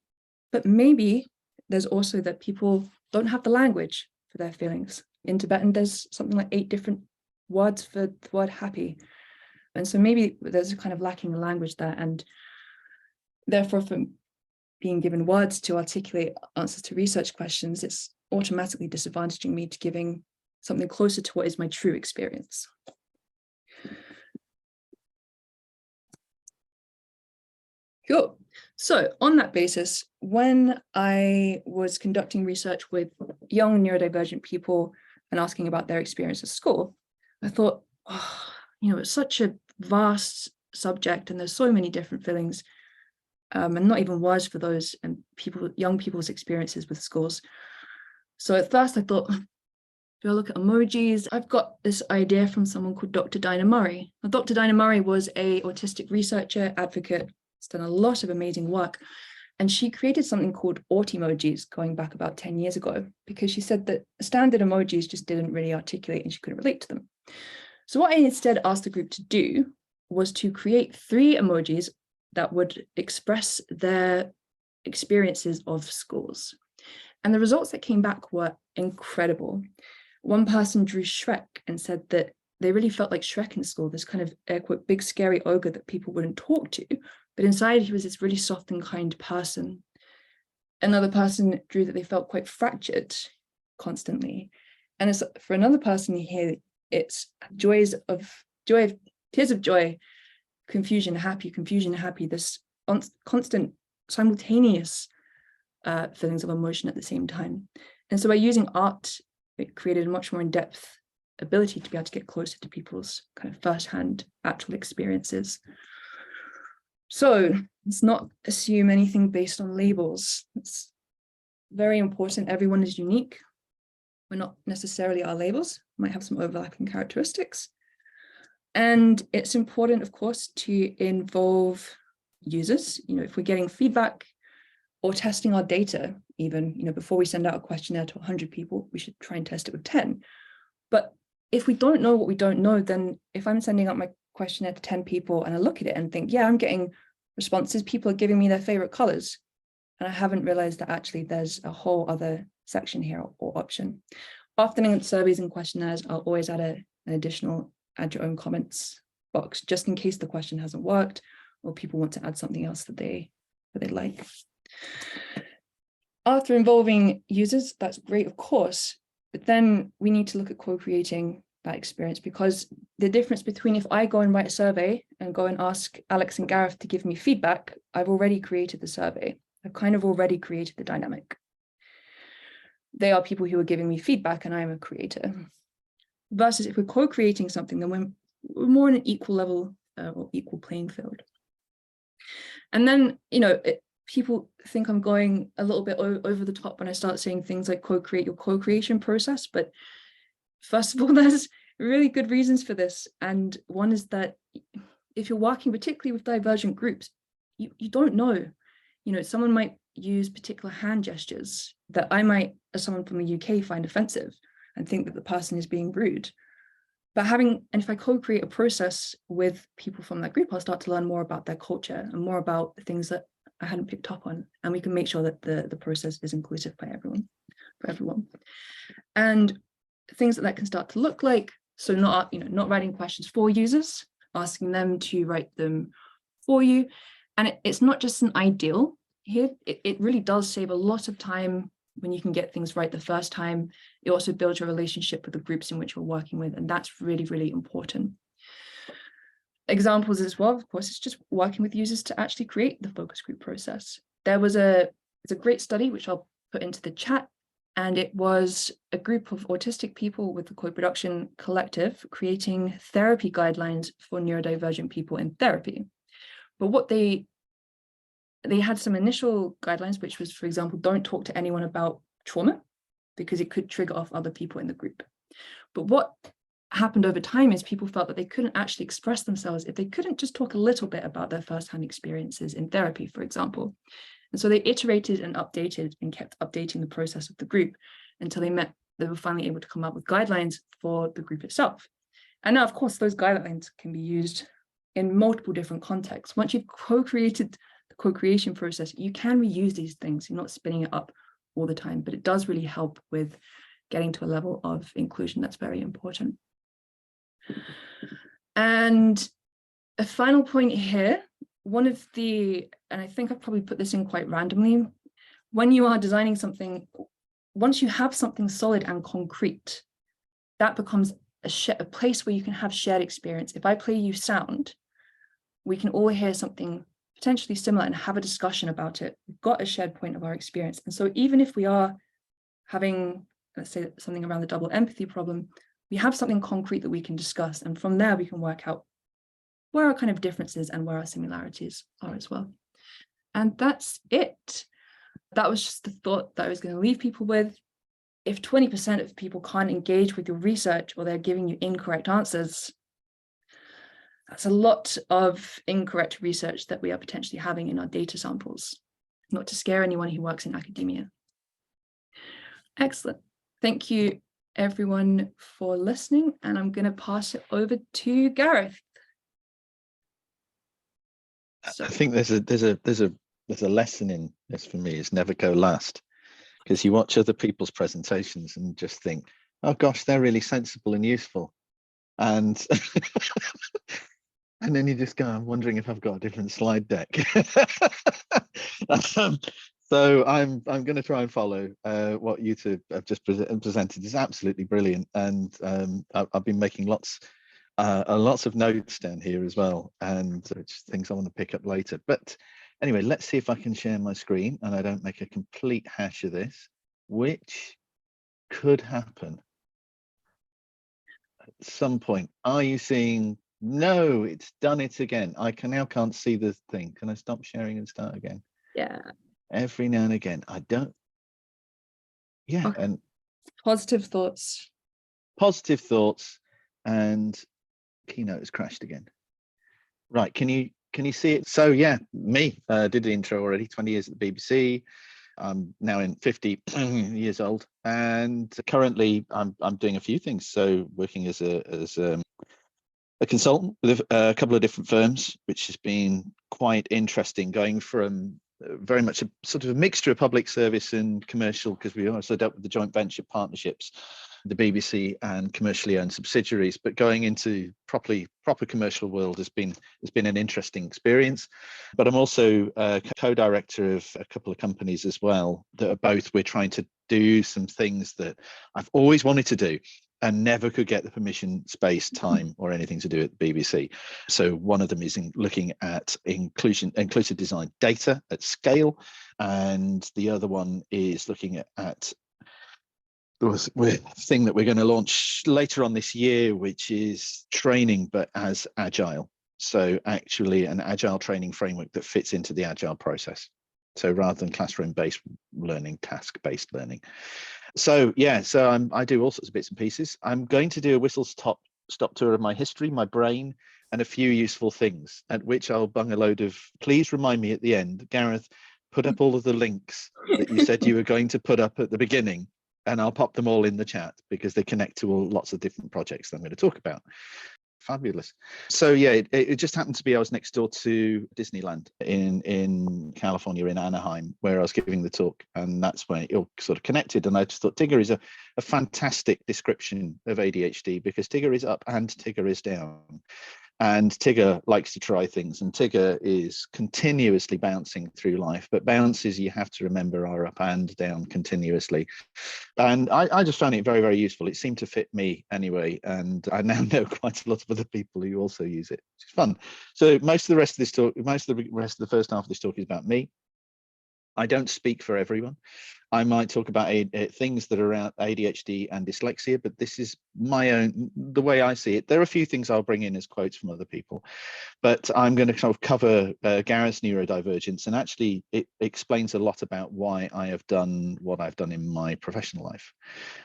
but maybe there's also that people don't have the language for their feelings. In Tibetan, there's something like 8 different words for the word happy. And so maybe there's a kind of lacking the language there, and therefore from being given words to articulate answers to research questions, it's automatically disadvantaging me to giving something closer to what is my true experience. Cool. So on that basis, when I was conducting research with young neurodivergent people and asking about their experience at school, I thought, oh, it's such a vast subject, and there's so many different feelings, and not even words for those, and young people's experiences with schools. So at first I thought, do I look at emojis? I've got this idea from someone called Dr. Dinah Murray. Now, Dr. Dinah Murray was an autistic researcher, advocate, has done a lot of amazing work. And she created something called Autemojis going back about 10 years ago, because she said that standard emojis just didn't really articulate and she couldn't relate to them. So what I instead asked the group to do was to create 3 emojis that would express their experiences of schools. And the results that came back were incredible. One person drew Shrek and said that they really felt like Shrek in school, this kind of, air quote, big scary ogre that people wouldn't talk to, but inside he was this really soft and kind person. Another person drew that they felt quite fractured constantly. And it's, for another person here, it's tears of joy, confusion, happy, this constant simultaneous feelings of emotion at the same time. And so by using art, it created a much more in-depth ability to be able to get closer to people's kind of first-hand actual experiences. So let's not assume anything based on labels. It's very important. Everyone is unique. We're not necessarily our labels, might have some overlapping characteristics. And it's important, of course, to involve users. You know, if we're getting feedback or testing our data, even, you know, before we send out a questionnaire to 100 people, we should try and test it with 10. But if we don't know what we don't know, then if I'm sending out my questionnaire to 10 people and I look at it and think, yeah, I'm getting responses, people are giving me their favorite colors, and I haven't realized that actually there's a whole other section here or option. Often in surveys and questionnaires, I'll always add an additional add your own comments box, just in case the question hasn't worked or people want to add something else that they like. After involving users, that's great, of course, but then we need to look at co-creating that experience, because the difference between if I go and write a survey and go and ask Aleks and Gareth to give me feedback, I've already created the survey. I've kind of already created the dynamic. They are people who are giving me feedback and I'm a creator. Versus if we're co-creating something, then we're more on an equal level or equal playing field. And then, you know, people think I'm going a little bit over the top when I start saying things like co-create your co-creation process. But first of all, there's really good reasons for this. And one is that if you're working particularly with divergent groups, you don't know, you know, someone might use particular hand gestures that I might, as someone from the UK, find offensive and think that the person is being rude. But if I co-create a process with people from that group, I'll start to learn more about their culture and more about the things that I hadn't picked up on. And we can make sure that the process is inclusive for everyone. And things that can start to look like, so not writing questions for users, asking them to write them for you. And it's not just an ideal here, it really does save a lot of time when you can get things right the first time. It also builds your relationship with the groups in which you're working with, and that's really, really important. Examples as well, of course, it's just working with users to actually create the focus group process. It's a great study, which I'll put into the chat, and it was a group of autistic people with the Co-Production Collective creating therapy guidelines for neurodivergent people in therapy. But what they had some initial guidelines, which was, for example, don't talk to anyone about trauma because it could trigger off other people in the group. But what happened over time is people felt that they couldn't actually express themselves if they couldn't just talk a little bit about their firsthand experiences in therapy, for example. And so they iterated and updated and kept updating the process of the group until they were finally able to come up with guidelines for the group itself. And now, of course, those guidelines can be used in multiple different contexts. Once you've co-created the co-creation process, you can reuse these things. You're not spinning it up all the time, but it does really help with getting to a level of inclusion that's very important. And a final point here, and I think I've probably put this in quite randomly, when you are designing something, once you have something solid and concrete, that becomes a place where you can have shared experience. If I play you sound, we can all hear something potentially similar and have a discussion about it. We've got a shared point of our experience. And so even if we are having, let's say, something around the double empathy problem, we have something concrete that we can discuss. And from there, we can work out where our kind of differences and where our similarities are as well. And that's it. That was just the thought that I was going to leave people with. If 20% of people can't engage with your research or they're giving you incorrect answers, that's a lot of incorrect research that we are potentially having in our data samples, not to scare anyone who works in academia. Excellent. Thank you, everyone, for listening. And I'm going to pass it over to Gareth. I think there's a lesson in this for me, is never go last, because you watch other people's presentations and just think, oh gosh, they're really sensible and useful. And And then you just go, I'm wondering if I've got a different slide deck. So I'm going to try and follow what you two have just presented. It's absolutely brilliant, and I've been making lots of notes down here as well, and just things I want to pick up later. But anyway, let's see if I can share my screen and I don't make a complete hash of this, which could happen at some point. Are you seeing? No, it's done it again. I now can't see the thing. Can I stop sharing and start again? Yeah. Every now and again, I don't. Yeah, Okay. and Positive thoughts. positive thoughts, and Keynote has crashed again. Right, can you see it? So yeah, me did the intro already. 20 years at the BBC. I'm now in 50 years old, and currently I'm doing a few things. So working as a consultant with a couple of different firms, which has been quite interesting, going from very much a sort of a mixture of public service and commercial, because we also dealt with the joint venture partnerships, the BBC and commercially owned subsidiaries, but going into proper commercial world has been an interesting experience. But I'm also a co-director of a couple of companies as well that are we're trying to do some things that I've always wanted to do and never could get the permission, space, time, or anything to do at the BBC. So one of them is looking at inclusive design data at scale, and the other one is looking at the thing that we're going to launch later on this year, which is training, but as agile. So actually an agile training framework that fits into the agile process. So rather than classroom-based learning, task-based learning. So yeah, so I do all sorts of bits and pieces. I'm going to do a whistle-stop tour of my history, my brain, and a few useful things, at which I'll bung a load of, please remind me at the end, Gareth, put up all of the links that you said you were going to put up at the beginning, and I'll pop them all in the chat because they connect to lots of different projects that I'm going to talk about. Fabulous. So yeah, it just happened to be I was next door to Disneyland in California, in Anaheim, where I was giving the talk, and that's when it all sort of connected. And I just thought Tigger is a fantastic description of ADHD, because Tigger is up and Tigger is down. And Tigger likes to try things, and Tigger is continuously bouncing through life, but bounces, you have to remember, are up and down continuously. And I just found it very, very useful. It seemed to fit me anyway, and I now know quite a lot of other people who also use it, which is fun. So most of the rest of the first half of this talk is about me. I don't speak for everyone. I might talk about things that are around ADHD and dyslexia, but this is the way I see it. There are a few things I'll bring in as quotes from other people, but I'm going to kind of cover Gareth's neurodivergence, and actually it explains a lot about why I have done what I've done in my professional life.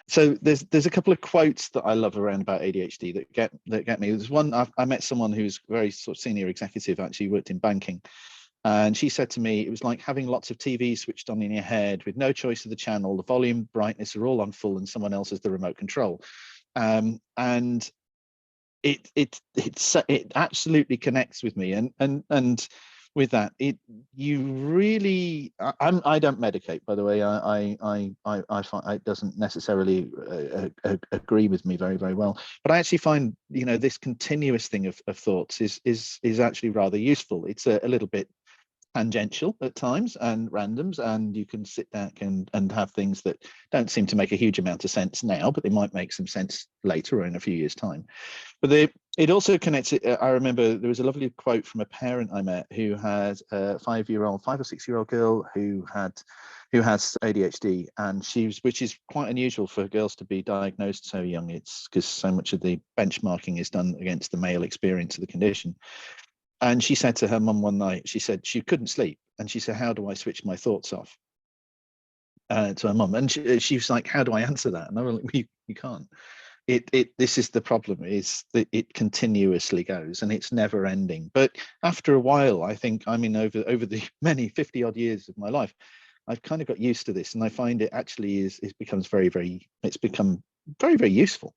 So there's a couple of quotes that I love around about ADHD that get me. There's one, I met someone who's very sort of senior executive, actually worked in banking. And she said to me, it was like having lots of TVs switched on in your head with no choice of the channel. The volume, brightness are all on full, and someone else has the remote control. And it absolutely connects with me. And with that, you really, I don't medicate, by the way. I find it doesn't necessarily agree with me very, very well. But I actually find, this continuous thing of thoughts is actually rather useful. It's a little bit tangential at times and randoms, and you can sit back and have things that don't seem to make a huge amount of sense now, but they might make some sense later or in a few years' time. But it also connects. I remember there was a lovely quote from a parent I met who had a 5 or 6-year-old girl who has ADHD, and which is quite unusual for girls to be diagnosed so young. It's because so much of the benchmarking is done against the male experience of the condition. And she said to her mum one night, she said she couldn't sleep. And she said, how do I switch my thoughts off? To her mum. And she was like, how do I answer that? And I was like, you can't. This is the problem, is that it continuously goes and it's never ending. But after a while, I think, over the many 50 odd years of my life, I've kind of got used to this, and I find it actually become very, very useful.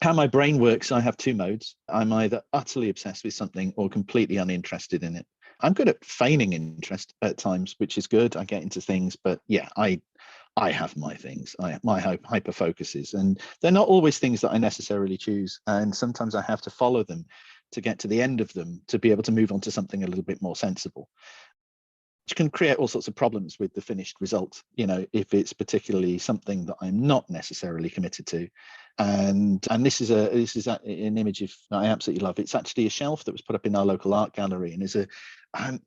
How my brain works, I have two modes. I'm either utterly obsessed with something or completely uninterested in it. I'm good at feigning interest at times, which is good. I get into things, but yeah, I have my things, my hyper focuses, and they're not always things that I necessarily choose. And sometimes I have to follow them to get to the end of them to be able to move on to something a little bit more sensible, which can create all sorts of problems with the finished result, you know, if it's particularly something that I'm not necessarily committed to. And this is an image of I absolutely love. It's actually a shelf that was put up in our local art gallery, and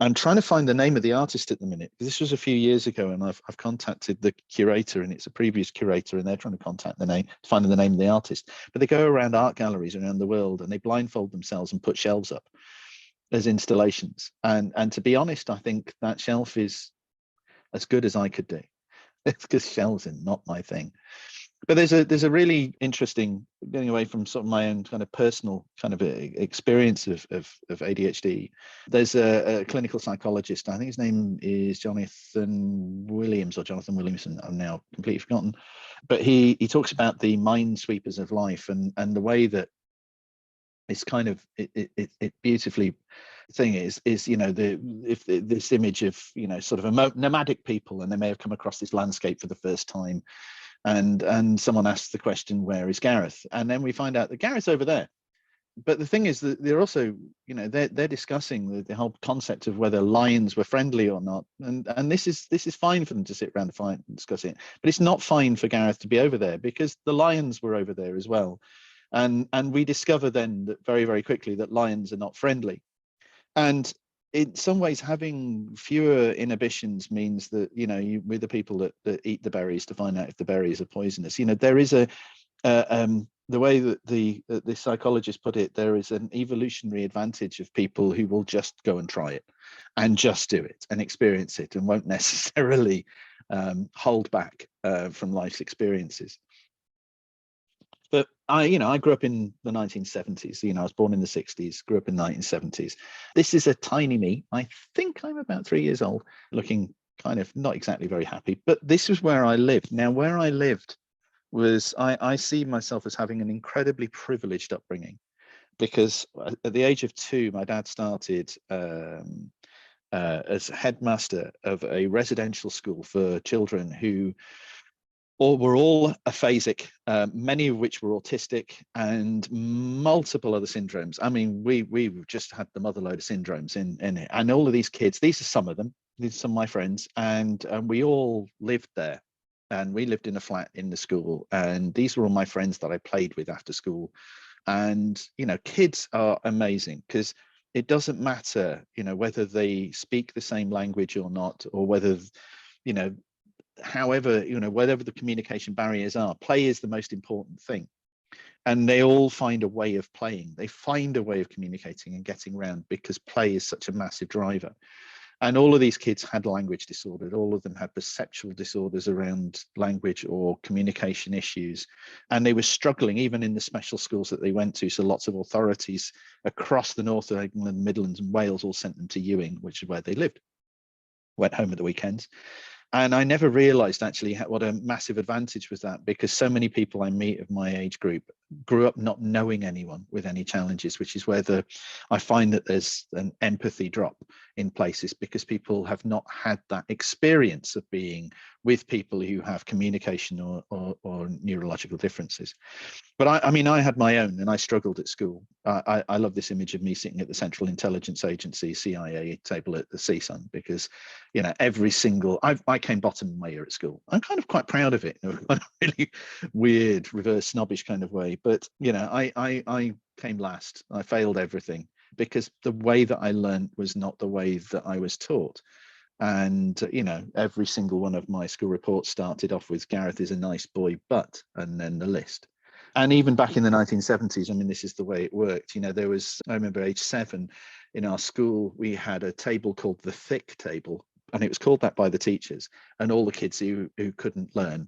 I'm trying to find the name of the artist at the minute. This was a few years ago, and I've contacted the curator, and it's a previous curator, and they're trying to find the name of the artist. But they go around art galleries around the world, and they blindfold themselves and put shelves up as installations. And to be honest, I think that shelf is as good as I could do. It's because shelves are not my thing. But there's a really interesting, getting away from sort of my own kind of personal kind of experience of ADHD. There's a clinical psychologist, I think his name is Jonathan Williams, and I'm now completely forgotten. But he talks about the mind sweepers of life, and the way that it's kind of it beautifully thing is, you know, this image of, you know, sort of a nomadic people, and they may have come across this landscape for the first time, and someone asks the question, where is Gareth? And then we find out that Gareth's over there. But the thing is that they're also, you know, they're discussing the whole concept of whether lions were friendly or not, and this is fine for them to sit around the fire and discuss it, but it's not fine for Gareth to be over there, because the lions were over there as well. And we discover then that very, very quickly that lions are not friendly. And in some ways, having fewer inhibitions means that, you know, with the people that eat the berries to find out if the berries are poisonous, you know, there is the way that the psychologist put it, there is an evolutionary advantage of people who will just go and try it and just do it and experience it, and won't necessarily hold back from life's experiences. But I grew up in the 1970s. You know, I was born in the 60s, grew up in the 1970s. This is a tiny me. I think I'm about 3 years old, looking kind of not exactly very happy. But this was where I lived. Now, where I lived was, I see myself as having an incredibly privileged upbringing, because at the age of 2, my dad started as headmaster of a residential school for children who were all aphasic, many of which were autistic, and multiple other syndromes. I mean, we just had the mother load of syndromes in it. And all of these kids, these are some of them, these are some of my friends, and we all lived there. And we lived in a flat in the school, and these were all my friends that I played with after school. And, you know, kids are amazing, because it doesn't matter, you know, whether they speak the same language or not, or whether, you know, however, you know, whatever the communication barriers are, play is the most important thing. And they all find a way of playing. They find a way of communicating and getting around, because play is such a massive driver. And all of these kids had language disorders. All of them had perceptual disorders around language or communication issues. And they were struggling even in the special schools that they went to. So lots of authorities across the north of England, Midlands and Wales all sent them to Ewing, which is where they lived. Went home at the weekends. And I never realized actually what a massive advantage was that, because so many people I meet of my age group grew up not knowing anyone with any challenges, which is where I find that there's an empathy drop in places, because people have not had that experience of being with people who have communication or neurological differences. But I mean, I had my own, and I struggled at school. I love this image of me sitting at the Central Intelligence Agency, CIA table at the CSUN, because, you know, every single, I came bottom of my year at school. I'm kind of quite proud of it, in a really weird, reverse snobbish kind of way. But, you know, I came last. I failed everything, because the way that I learned was not the way that I was taught. And, you know, every single one of my school reports started off with Gareth is a nice boy, but, and then the list. And even back in the 1970s, I mean, this is the way it worked. You know, there was, I remember age 7 in our school, we had a table called the thick table, and it was called that by the teachers. And all the kids who couldn't learn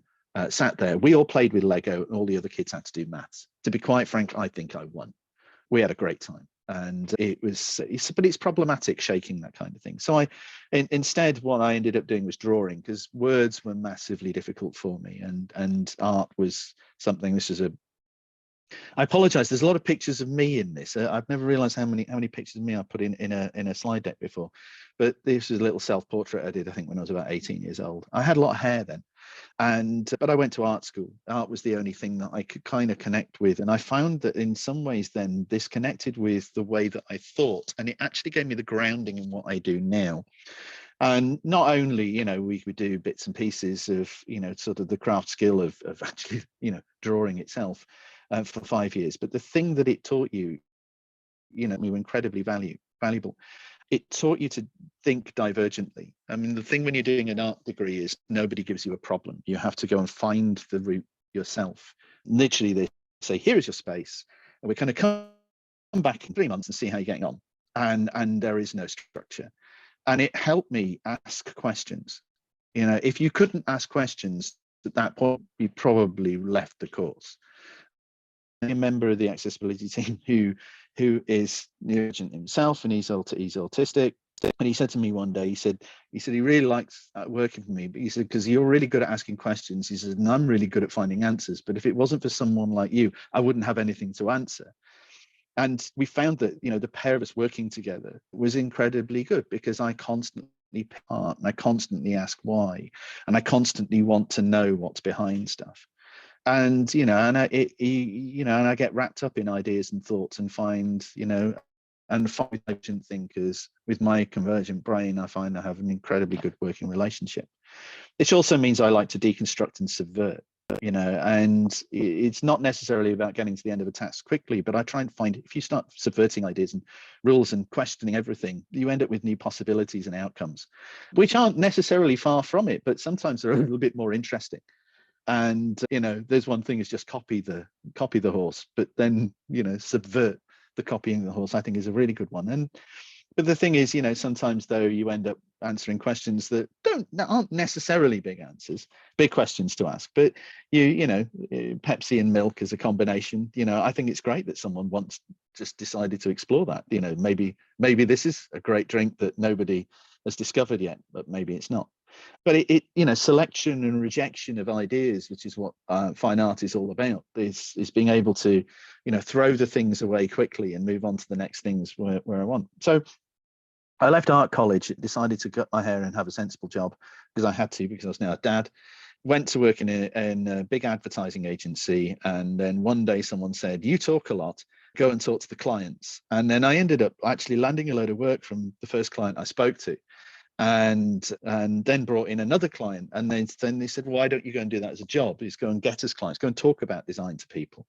sat there. We all played with Lego, and all the other kids had to do maths. To be quite frank, I think I won. We had a great time. And but it's problematic shaking that kind of thing. So instead, what I ended up doing was drawing, because words were massively difficult for me, and art was something. I apologize. There's a lot of pictures of me in this. I've never realized how many pictures of me I put in a slide deck before. But this is a little self-portrait I did, I think, when I was about 18 years old. I had a lot of hair then. But I went to art school. Art was the only thing that I could kind of connect with. And I found that in some ways then this connected with the way that I thought. And it actually gave me the grounding in what I do now. And not only, we do bits and pieces of, sort of the craft skill of actually, drawing itself for 5 years. But the thing that it taught you, we were incredibly valuable. It taught you to think divergently. I mean, the thing when you're doing an art degree is nobody gives you a problem. You have to go and find the route yourself. Literally, they say, here is your space. And we're going to come back in 3 months and see how you're getting on. And there is no structure. And it helped me ask questions. If you couldn't ask questions at that point, you probably left the course. A member of the accessibility team who is neurodivergent himself, and he's autistic. And he said to me one day, he said he really likes working for me, but he said, because you're really good at asking questions. He said, and I'm really good at finding answers. But if it wasn't for someone like you, I wouldn't have anything to answer. And we found that, the pair of us working together was incredibly good, because I constantly part and I constantly ask why, and I constantly want to know what's behind stuff. And and I get wrapped up in ideas and thoughts and find divergent thinkers with my convergent brain. I find I have an incredibly good working relationship. It also means I like to deconstruct and subvert, and it's not necessarily about getting to the end of a task quickly, but I try and find, if you start subverting ideas and rules and questioning everything, you end up with new possibilities and outcomes, which aren't necessarily far from it, but sometimes they're a little bit more interesting. And there's one thing is just copy the horse, but then subvert the copying the horse, I think, is a really good one. But the thing is, sometimes though you end up answering questions that aren't necessarily big answers, big questions to ask. But Pepsi and milk as a combination, I think it's great that someone once just decided to explore that. Maybe this is a great drink that nobody has discovered yet, but maybe it's not. But selection and rejection of ideas, which is what fine art is all about, is being able to, throw the things away quickly and move on to the next things where I want. So I left art college, decided to cut my hair and have a sensible job because I had to, because I was now a dad. Went to work in a big advertising agency, and then one day someone said, "You talk a lot, go and talk to the clients." And then I ended up actually landing a load of work from the first client I spoke to. And then brought in another client, and then they said, why don't you go and do that as a job? Is go and get us clients, go and talk about design to people.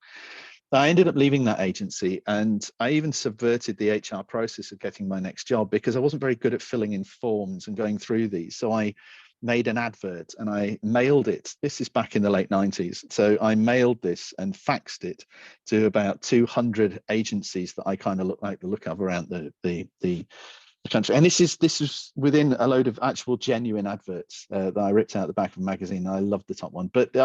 I ended up leaving that agency, and I even subverted the HR process of getting my next job, because I wasn't very good at filling in forms and going through these. So I made an advert and I mailed it. This is back in the late 90s. So I mailed this and faxed it to about 200 agencies that I kind of like the look of around the country. And this is within a load of actual genuine adverts that I ripped out the back of a magazine. I loved the top one, but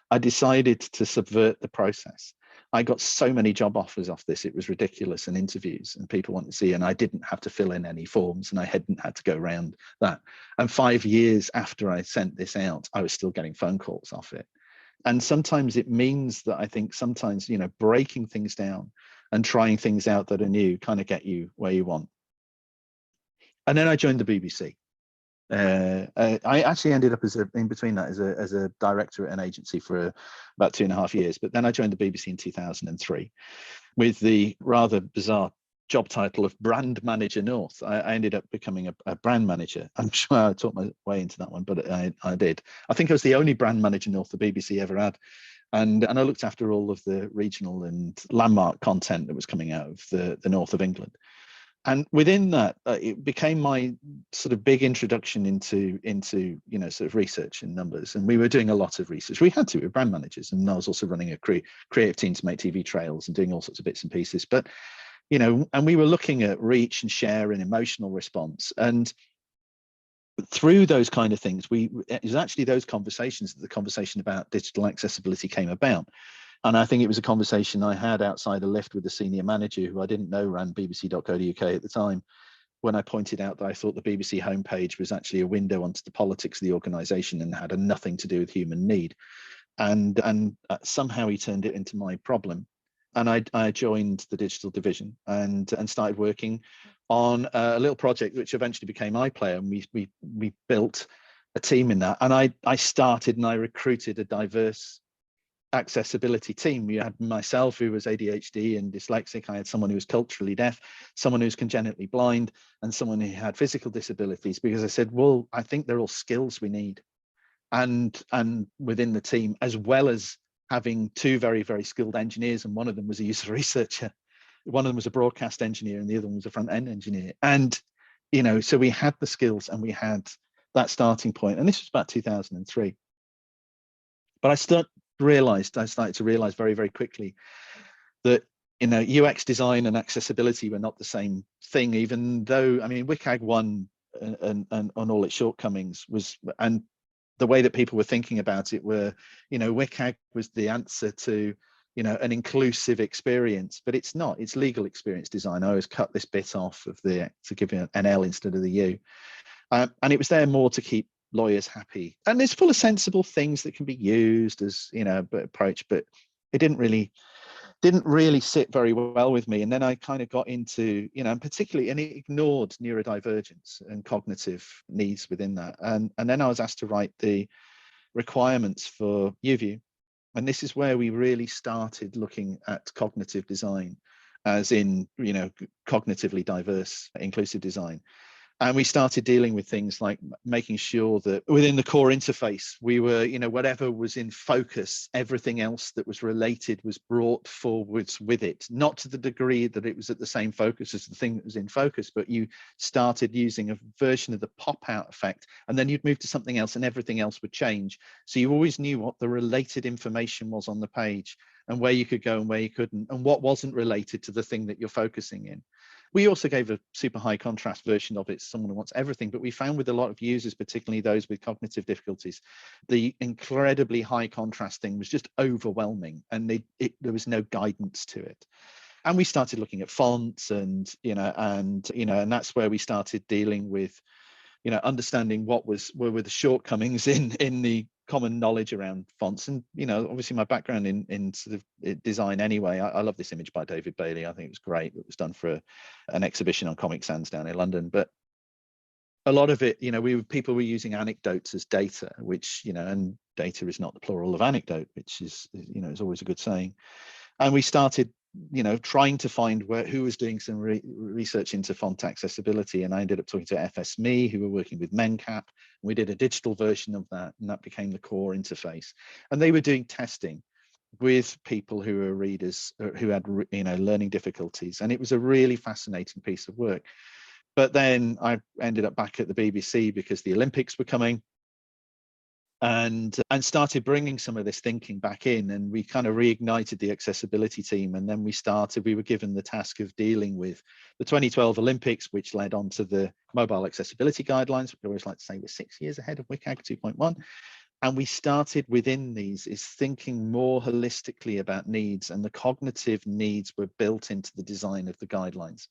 I decided to subvert the process. I got so many job offers off this, it was ridiculous, and interviews, and people wanted to see, and I didn't have to fill in any forms, and I hadn't had to go around that. And 5 years after I sent this out, I was still getting phone calls off it. And sometimes it means that I think sometimes, breaking things down and trying things out that are new kind of get you where you want. And then I joined the BBC. I actually ended up in between that as a director at an agency for about 2.5 years. But then I joined the BBC in 2003 with the rather bizarre job title of Brand Manager North. I ended up becoming a brand manager. I'm sure I talked my way into that one, but I did. I think I was the only brand manager North the BBC ever had. And I looked after all of the regional and landmark content that was coming out of the north of England. And within that, it became my sort of big introduction into sort of research and numbers. And we were doing a lot of research. We had to. We were brand managers, and I was also running a creative team to make TV trails and doing all sorts of bits and pieces. But and we were looking at reach and share and emotional response. And through those kind of things, it was actually those conversations that the conversation about digital accessibility came about. And I think it was a conversation I had outside a lift with the senior manager, who I didn't know ran bbc.co.uk at the time, when I pointed out that I thought the BBC homepage was actually a window onto the politics of the organisation and had nothing to do with human need. And somehow he turned it into my problem. And I joined the digital division and started working on a little project which eventually became iPlayer. And we built a team in that. And I started and I recruited a diverse accessibility team. We had myself, who was ADHD and dyslexic. I had someone who was culturally deaf, someone who's congenitally blind, and someone who had physical disabilities, because I said, well, I think they're all skills we need. And within the team, as well as having two very, very skilled engineers, and one of them was a user researcher. One of them was a broadcast engineer and the other one was a front end engineer. And, you know, so we had the skills and we had that starting point. And this was about 2003. But I started to realize very, very quickly that, you know, UX design and accessibility were not the same thing, even though, I mean, WCAG 1 and all its shortcomings was, and the way that people were thinking about it were, you know, WCAG was the answer to, you know, an inclusive experience, but it's not. It's legal experience design. I always cut this bit off of the to give you an L instead of the U, and it was there more to keep lawyers happy. And it's full of sensible things that can be used as, you know, approach, but it didn't really sit very well with me. And then I kind of got into, you know, and particularly, and it ignored neurodivergence and cognitive needs within that. And then I was asked to write the requirements for UView. And this is where we really started looking at cognitive design, as in, you know, cognitively diverse, inclusive design. And we started dealing with things like making sure that within the core interface, we were, you know, whatever was in focus, everything else that was related was brought forwards with it, not to the degree that it was at the same focus as the thing that was in focus, but you started using a version of the pop-out effect, and then you'd move to something else and everything else would change. So you always knew what the related information was on the page and where you could go and where you couldn't, and what wasn't related to the thing that you're focusing in. We also gave a super high contrast version of it, someone who wants everything, but we found with a lot of users, particularly those with cognitive difficulties, the incredibly high contrast thing was just overwhelming, and there was no guidance to it. And we started looking at fonts and that's where we started dealing with, you know, understanding what were the shortcomings in the common knowledge around fonts. And, you know, obviously my background in sort of design anyway, I love this image by David Bailey. I think it was great. It was done for an exhibition on Comic Sans down in London. But a lot of it, you know, people were using anecdotes as data, which, you know, and data is not the plural of anecdote, which is, you know, is always a good saying. And we started, you know, trying to find who was doing some research into font accessibility. And I ended up talking to FSME, who were working with MenCap. We did a digital version of that, and that became the core interface. And they were doing testing with people who were readers who had, you know, learning difficulties. And it was a really fascinating piece of work. But then I ended up back at the BBC because the Olympics were coming, and started bringing some of this thinking back in, and we kind of reignited the accessibility team. And then we were given the task of dealing with the 2012 Olympics, which led on to the mobile accessibility guidelines, which I always like to say we're 6 years ahead of WCAG 2.1. And we started within these is thinking more holistically about needs, and the cognitive needs were built into the design of the guidelines.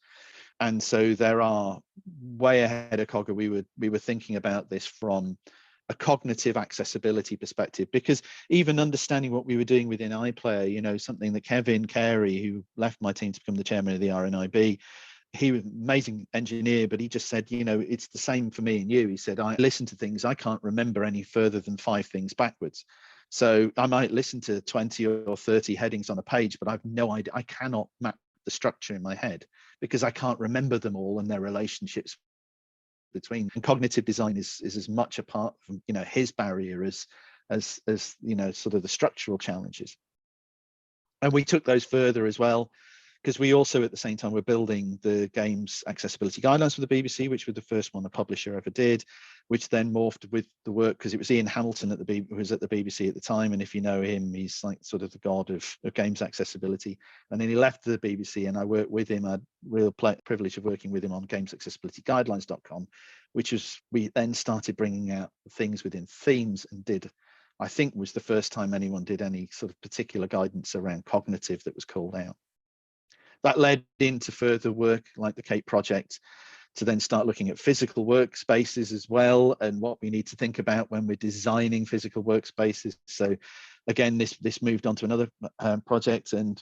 And so there are way ahead of COGA. We were thinking about this from a cognitive accessibility perspective, because even understanding what we were doing within iPlayer, you know, something that Kevin Carey, who left my team to become the chairman of the RNIB, he was an amazing engineer, but he just said, you know, it's the same for me and you. He said, I listen to things, I can't remember any further than 5 things backwards. So I might listen to 20 or 30 headings on a page, but I've no idea, I cannot map the structure in my head because I can't remember them all and their relationships between. And cognitive design is as much apart from, you know, his barrier as you know, sort of the structural challenges. And we took those further as well, because we also at the same time were building the games accessibility guidelines for the BBC, which were the first one a publisher ever did, which then morphed with the work, because it was Ian Hamilton who was at the BBC at the time, and if you know him, he's like sort of the god of games accessibility. And then he left the BBC, and I worked with him. I had real privilege of working with him on gamesaccessibilityguidelines.com, which was, we then started bringing out things within themes, and I think was the first time anyone did any sort of particular guidance around cognitive that was called out. That led into further work like the CAPE project to then start looking at physical workspaces as well, and what we need to think about when we're designing physical workspaces. So again, this moved on to another project, and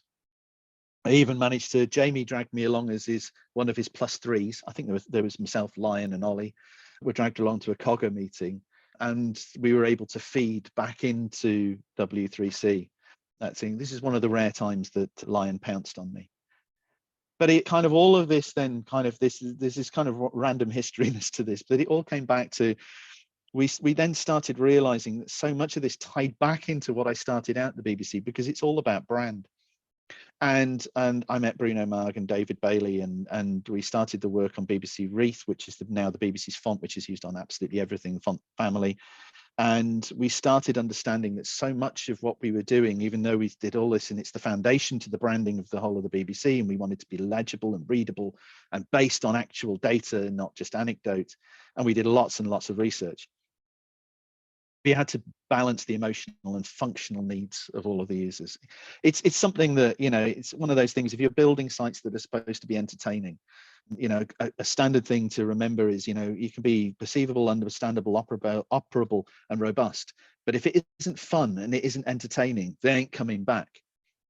I even managed to, Jamie dragged me along as one of his +3s. I think there was myself, Lion and Ollie, were dragged along to a COGA meeting. and we were able to feed back into W3C that thing. This is one of the rare times that Lion pounced on me. But it kind of, all of this then kind of, this is kind of random historyness to this, but it all came back to, we then started realizing that so much of this tied back into what I started out at the BBC, because it's all about brand. And I met Bruno Marg and David Bailey, and we started the work on BBC Wreath, which is now the BBC's font, which is used on absolutely everything font family. And we started understanding that so much of what we were doing, even though we did all this and it's the foundation to the branding of the whole of the BBC, and we wanted to be legible and readable and based on actual data, not just anecdote. And we did lots and lots of research. We had to balance the emotional and functional needs of all of the users. It's something that, you know, it's one of those things, if you're building sites that are supposed to be entertaining, you know, a standard thing to remember is, you know, you can be perceivable, understandable, operable and robust, but if it isn't fun and it isn't entertaining, they ain't coming back.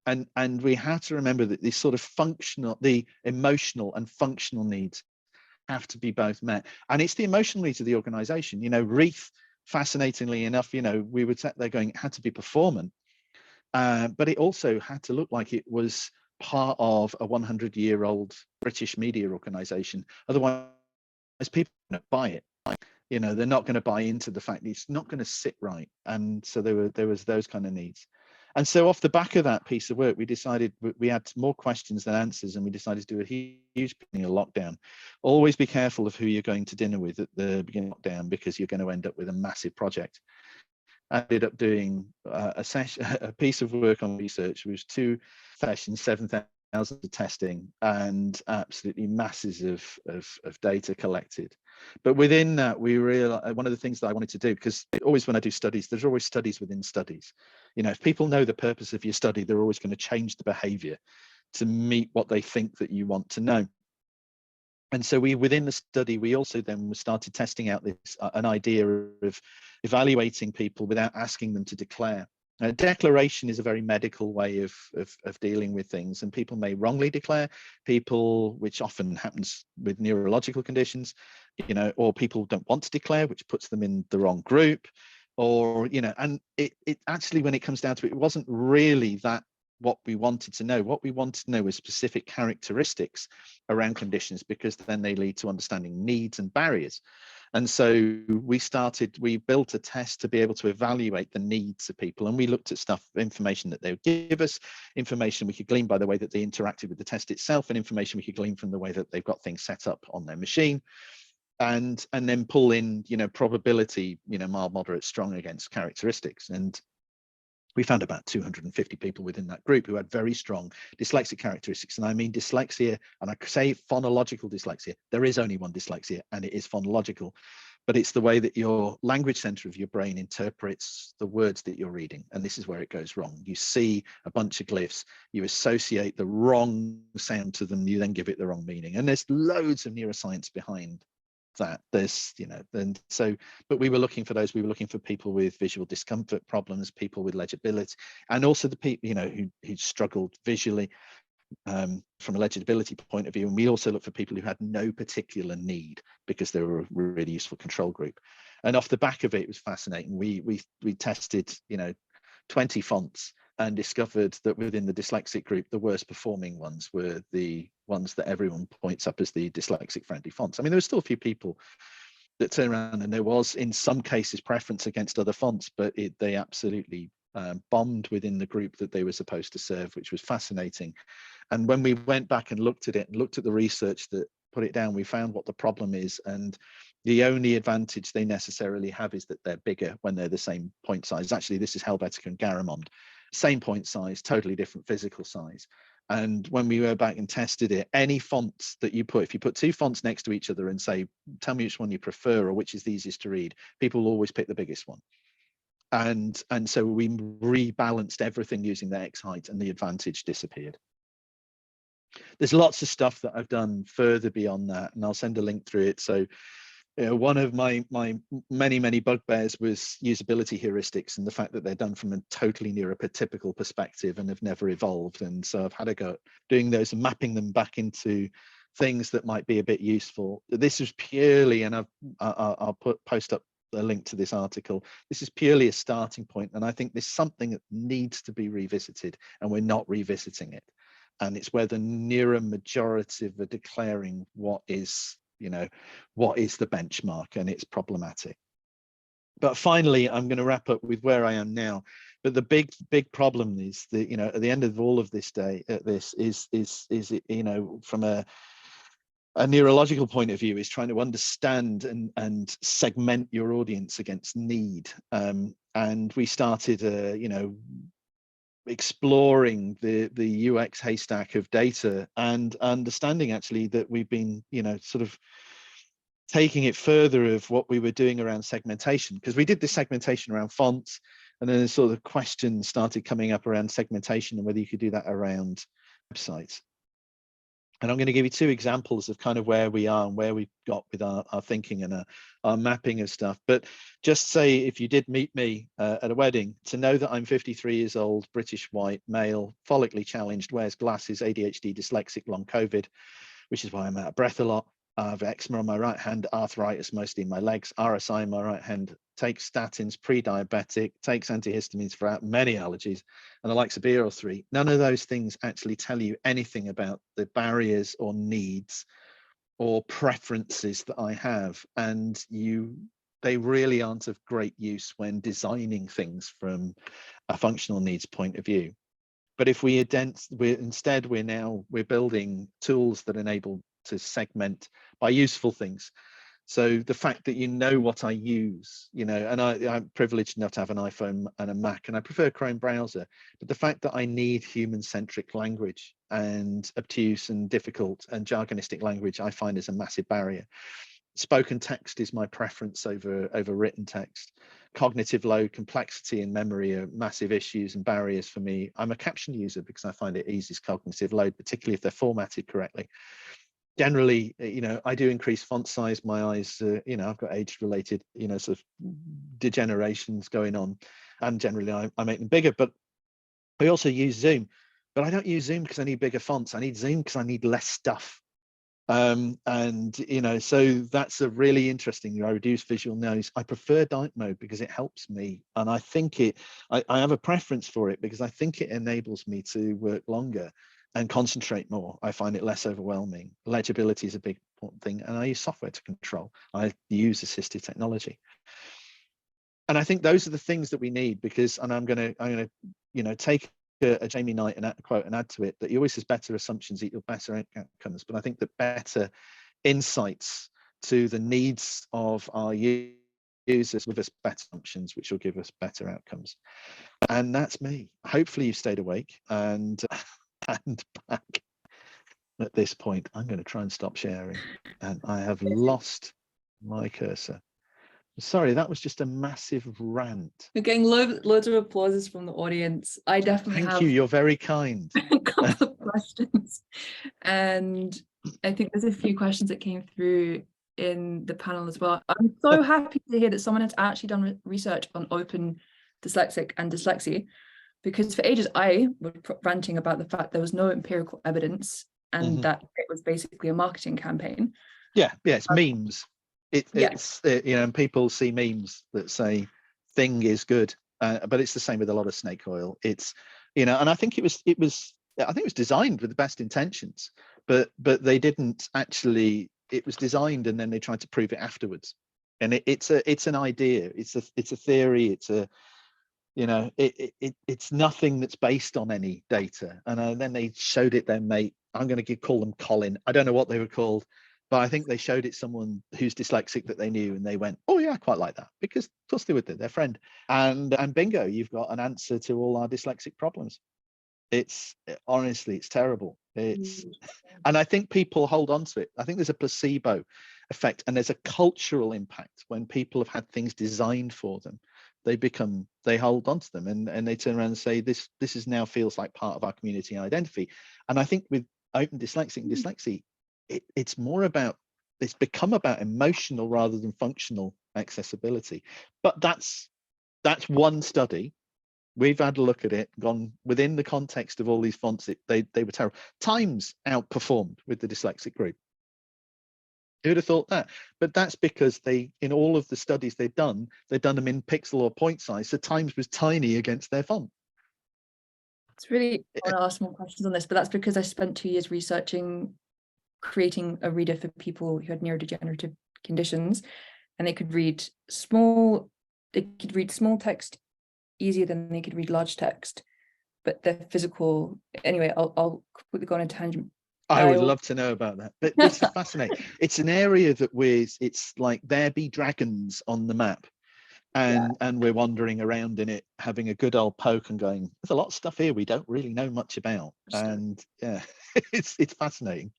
And we have to remember that these sort of functional, the emotional and functional needs have to be both met. And it's the emotional needs of the organization. You know, Wreath, fascinatingly enough, you know, we were there going, it had to be performant, but it also had to look like it was part of a 100-year-old British media organization. Otherwise, people are going to buy it. You know, they're not going to buy into the fact that it's not going to sit right. And so there was those kind of needs. And so off the back of that piece of work, we decided we had more questions than answers, and we decided to do a huge beginning of lockdown. Always be careful of who you're going to dinner with at the beginning of lockdown, because you're going to end up with a massive project. I ended up doing a piece of work on research, which was 2 sessions, 7,000 of testing, and absolutely masses of data collected. But within that, we realized one of the things that I wanted to do, because always when I do studies, there's always studies within studies. You know, if people know the purpose of your study, they're always going to change the behavior to meet what they think that you want to know. And so within the study, we also then started testing out this an idea of evaluating people without asking them to declare. A declaration is a very medical way of dealing with things, and people may wrongly declare, people, which often happens with neurological conditions, you know, or people don't want to declare, which puts them in the wrong group, or, you know, and it actually, when it comes down to it, it wasn't really that what we wanted to know. What we wanted to know was specific characteristics around conditions, because then they lead to understanding needs and barriers. And so we built a test to be able to evaluate the needs of people. And we looked at information that they would give us, information we could glean by the way that they interacted with the test itself, and information we could glean from the way that they've got things set up on their machine. And then pull in, you know, probability, you know, mild, moderate, strong against characteristics. And we found about 250 people within that group who had very strong dyslexic characteristics. And I mean dyslexia, and I say phonological dyslexia. There is only one dyslexia, and it is phonological, but it's the way that your language center of your brain interprets the words that you're reading. And this is where it goes wrong. You see a bunch of glyphs, you associate the wrong sound to them, you then give it the wrong meaning. And there's loads of neuroscience behind that. There's, you know, and so, but we were looking for those. We were looking for people with visual discomfort problems, people with legibility, and also the people, you know, who struggled visually from a legibility point of view. And we also looked for people who had no particular need, because they were a really useful control group. And off the back of it, it was fascinating. We tested, you know, 20 fonts, and discovered that within the dyslexic group, the worst performing ones were the ones that everyone points up as the dyslexic friendly fonts. I mean, there were still a few people that turn around, and there was in some cases preference against other fonts, but they absolutely bombed within the group that they were supposed to serve, which was fascinating. And when we went back and looked at it and looked at the research that put it down, we found what the problem is. And the only advantage they necessarily have is that they're bigger when they're the same point size. Actually, this is Helvetica and Garamond. Same point size, totally different physical size. And when we went back and tested it, any fonts that you put, if you put 2 fonts next to each other and say, tell me which one you prefer or which is the easiest to read, people will always pick the biggest one. And so we rebalanced everything using the X height, and the advantage disappeared. There's lots of stuff that I've done further beyond that, and I'll send a link through it. So, you know, one of my many bugbears was usability heuristics, and the fact that they're done from a totally neurotypical perspective and have never evolved. And so I've had a go at doing those and mapping them back into things that might be a bit useful. This was purely, and I'll post up a link to this article. This is purely a starting point, and I think this is something that needs to be revisited, and we're not revisiting it. And it's where the neuromajorative are declaring what is, what is the benchmark, and it's problematic. But finally, I'm going to wrap up with where I am now. But the big problem is that, at the end of all of this is from a neurological point of view, is trying to understand and segment your audience against need. And we started, exploring the UX haystack of data, and understanding actually that we've been, sort of taking it further of what we were doing around segmentation, because we did this segmentation around fonts, and then sort of questions started coming up around segmentation and whether you could do that around websites. And I'm going to give you 2 examples of kind of where we are and where we've got with our thinking and our mapping of stuff. But just say, if you did meet me at a wedding, to know that I'm 53 years old, British, white, male, follically challenged, wears glasses, ADHD, dyslexic, long COVID, which is why I'm out of breath a lot. I have eczema on my right hand, arthritis mostly in my legs, RSI in my right hand, takes statins, pre-diabetic, takes antihistamines for many allergies, and I like a beer or 3. None of those things actually tell you anything about the barriers or needs or preferences that I have, and they really aren't of great use when designing things from a functional needs point of view. But if we're building tools that enable to segment by useful things. So the fact that what I use, and I'm privileged enough to have an iPhone and a Mac, and I prefer Chrome browser, but the fact that I need human-centric language, and obtuse and difficult and jargonistic language I find is a massive barrier. Spoken text is my preference over written text. Cognitive load, complexity and memory are massive issues and barriers for me. I'm a caption user because I find it eases cognitive load, particularly if they're formatted correctly. Generally, I do increase font size. My eyes, I've got age-related, sort of degenerations going on, and generally I make them bigger. But I also use Zoom, but I don't use Zoom because I need bigger fonts. I need Zoom because I need less stuff. So that's a really interesting. I reduce visual noise. I prefer night mode because it helps me, and I think I have a preference for it because I think it enables me to work longer and concentrate more. I find it less overwhelming. Legibility is a big important thing, and I use software to control. I use assistive technology, and I think those are the things that we need. Because, and I'm gonna take a Jamie Knight and quote and add to it that he always says better assumptions equal better outcomes. But I think that better insights to the needs of our users give us better assumptions, which will give us better outcomes. And that's me. Hopefully you stayed awake and back. At this point, I'm going to try and stop sharing, and I have lost my cursor. Sorry, that was just a massive rant. We're getting loads of applauses from the audience. I definitely Thank you. You're very kind. A couple of questions, and I think there's a few questions that came through in the panel as well. I'm so happy to hear that someone has actually done research on open dyslexic and dyslexia, because for ages I was ranting about the fact there was no empirical evidence, and that it was basically a marketing campaign. Yeah, it's memes. It's and people see memes that say thing is good, but it's the same with a lot of snake oil. It's and I think it was designed with the best intentions, but they didn't actually. It was designed and then they tried to prove it afterwards, and it's an idea. It's a theory. It's a it's nothing that's based on any data. And then they showed it their mate. I'm going to call them Colin. I don't know what they were called, but I think they showed it someone who's dyslexic that they knew, and they went, "Oh yeah, I quite like that," because of course they would do, their friend. And bingo, you've got an answer to all our dyslexic problems. Honestly, it's terrible. And I think people hold on to it. I think there's a placebo effect, and there's a cultural impact when people have had things designed for them. They hold on to them, and they turn around and say, this is now feels like part of our community identity. And I think with open dyslexic and dyslexia, it's become about emotional rather than functional accessibility. But that's one study. We've had a look at it, gone within the context of all these fonts. They were terrible. Times outperformed with the dyslexic group. Who'd have thought that? But that's because they, in all of the studies they've done them in pixel or point size, so Times was tiny against their font. It's really, I want to ask more questions on this, but that's because I spent 2 years researching creating a reader for people who had neurodegenerative conditions, and they could read small text easier than they could read large text, but they're physical. Anyway, I'll quickly go on a tangent. I would love to know about that. But this is fascinating. It's an area that it's like there be dragons on the map. And we're wandering around in it, having a good old poke and going, there's a lot of stuff here we don't really know much about. And yeah, it's fascinating.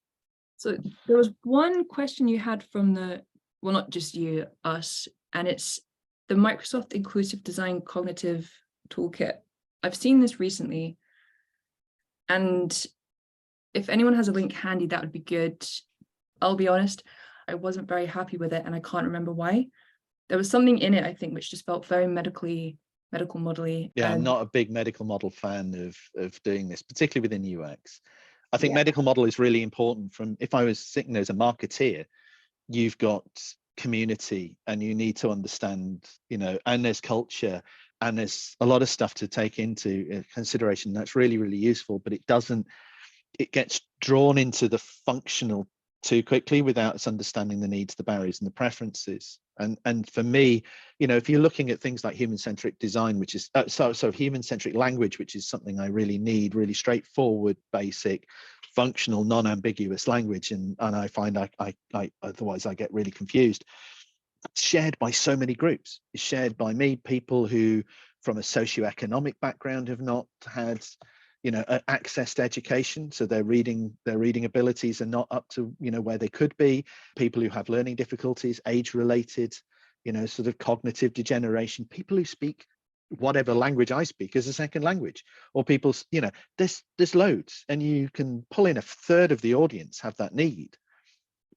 So there was one question you had from well, not just you, us, and it's the Microsoft Inclusive Design Cognitive Toolkit. I've seen this recently, and if anyone has a link handy, that would be good. I'll be honest, I wasn't very happy with it, and I can't remember why. There was something in it, I think, which just felt very medical model-y. Yeah, I'm not a big medical model fan of doing this, particularly within UX. I think medical model is really important. If I was sitting as a marketeer, you've got community and you need to understand, and there's culture and there's a lot of stuff to take into consideration. That's really, really useful, but it gets drawn into the functional too quickly without us understanding the needs, the barriers and the preferences. And for me, if you're looking at things like human-centric design, which is human-centric language, which is something I really need, really straightforward, basic, functional, non-ambiguous language, and I find I otherwise I get really confused. It's shared by so many groups. It's shared by me, people who from a socioeconomic background have not had access to education, so their reading abilities are not up to where they could be. People who have learning difficulties, age related, sort of cognitive degeneration, people who speak whatever language I speak as a second language, or people, there's loads, and you can pull in a third of the audience have that need,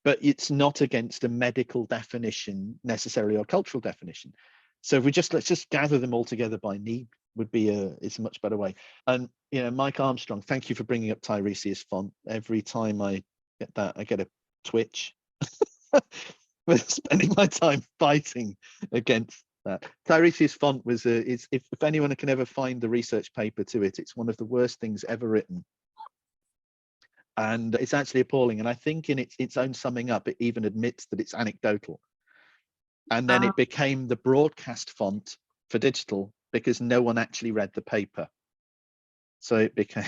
but it's not against a medical definition necessarily or cultural definition. So if let's just gather them all together by need would be it's a much better way. And Mike Armstrong, thank you for bringing up Tiresias font. Every time I get that, I get a twitch. We're spending my time fighting against that. Tiresias font was if anyone can ever find the research paper to it, it's one of the worst things ever written. And it's actually appalling. And I think in its own summing up, it even admits that it's anecdotal. And then it became the broadcast font for digital because no one actually read the paper. So it became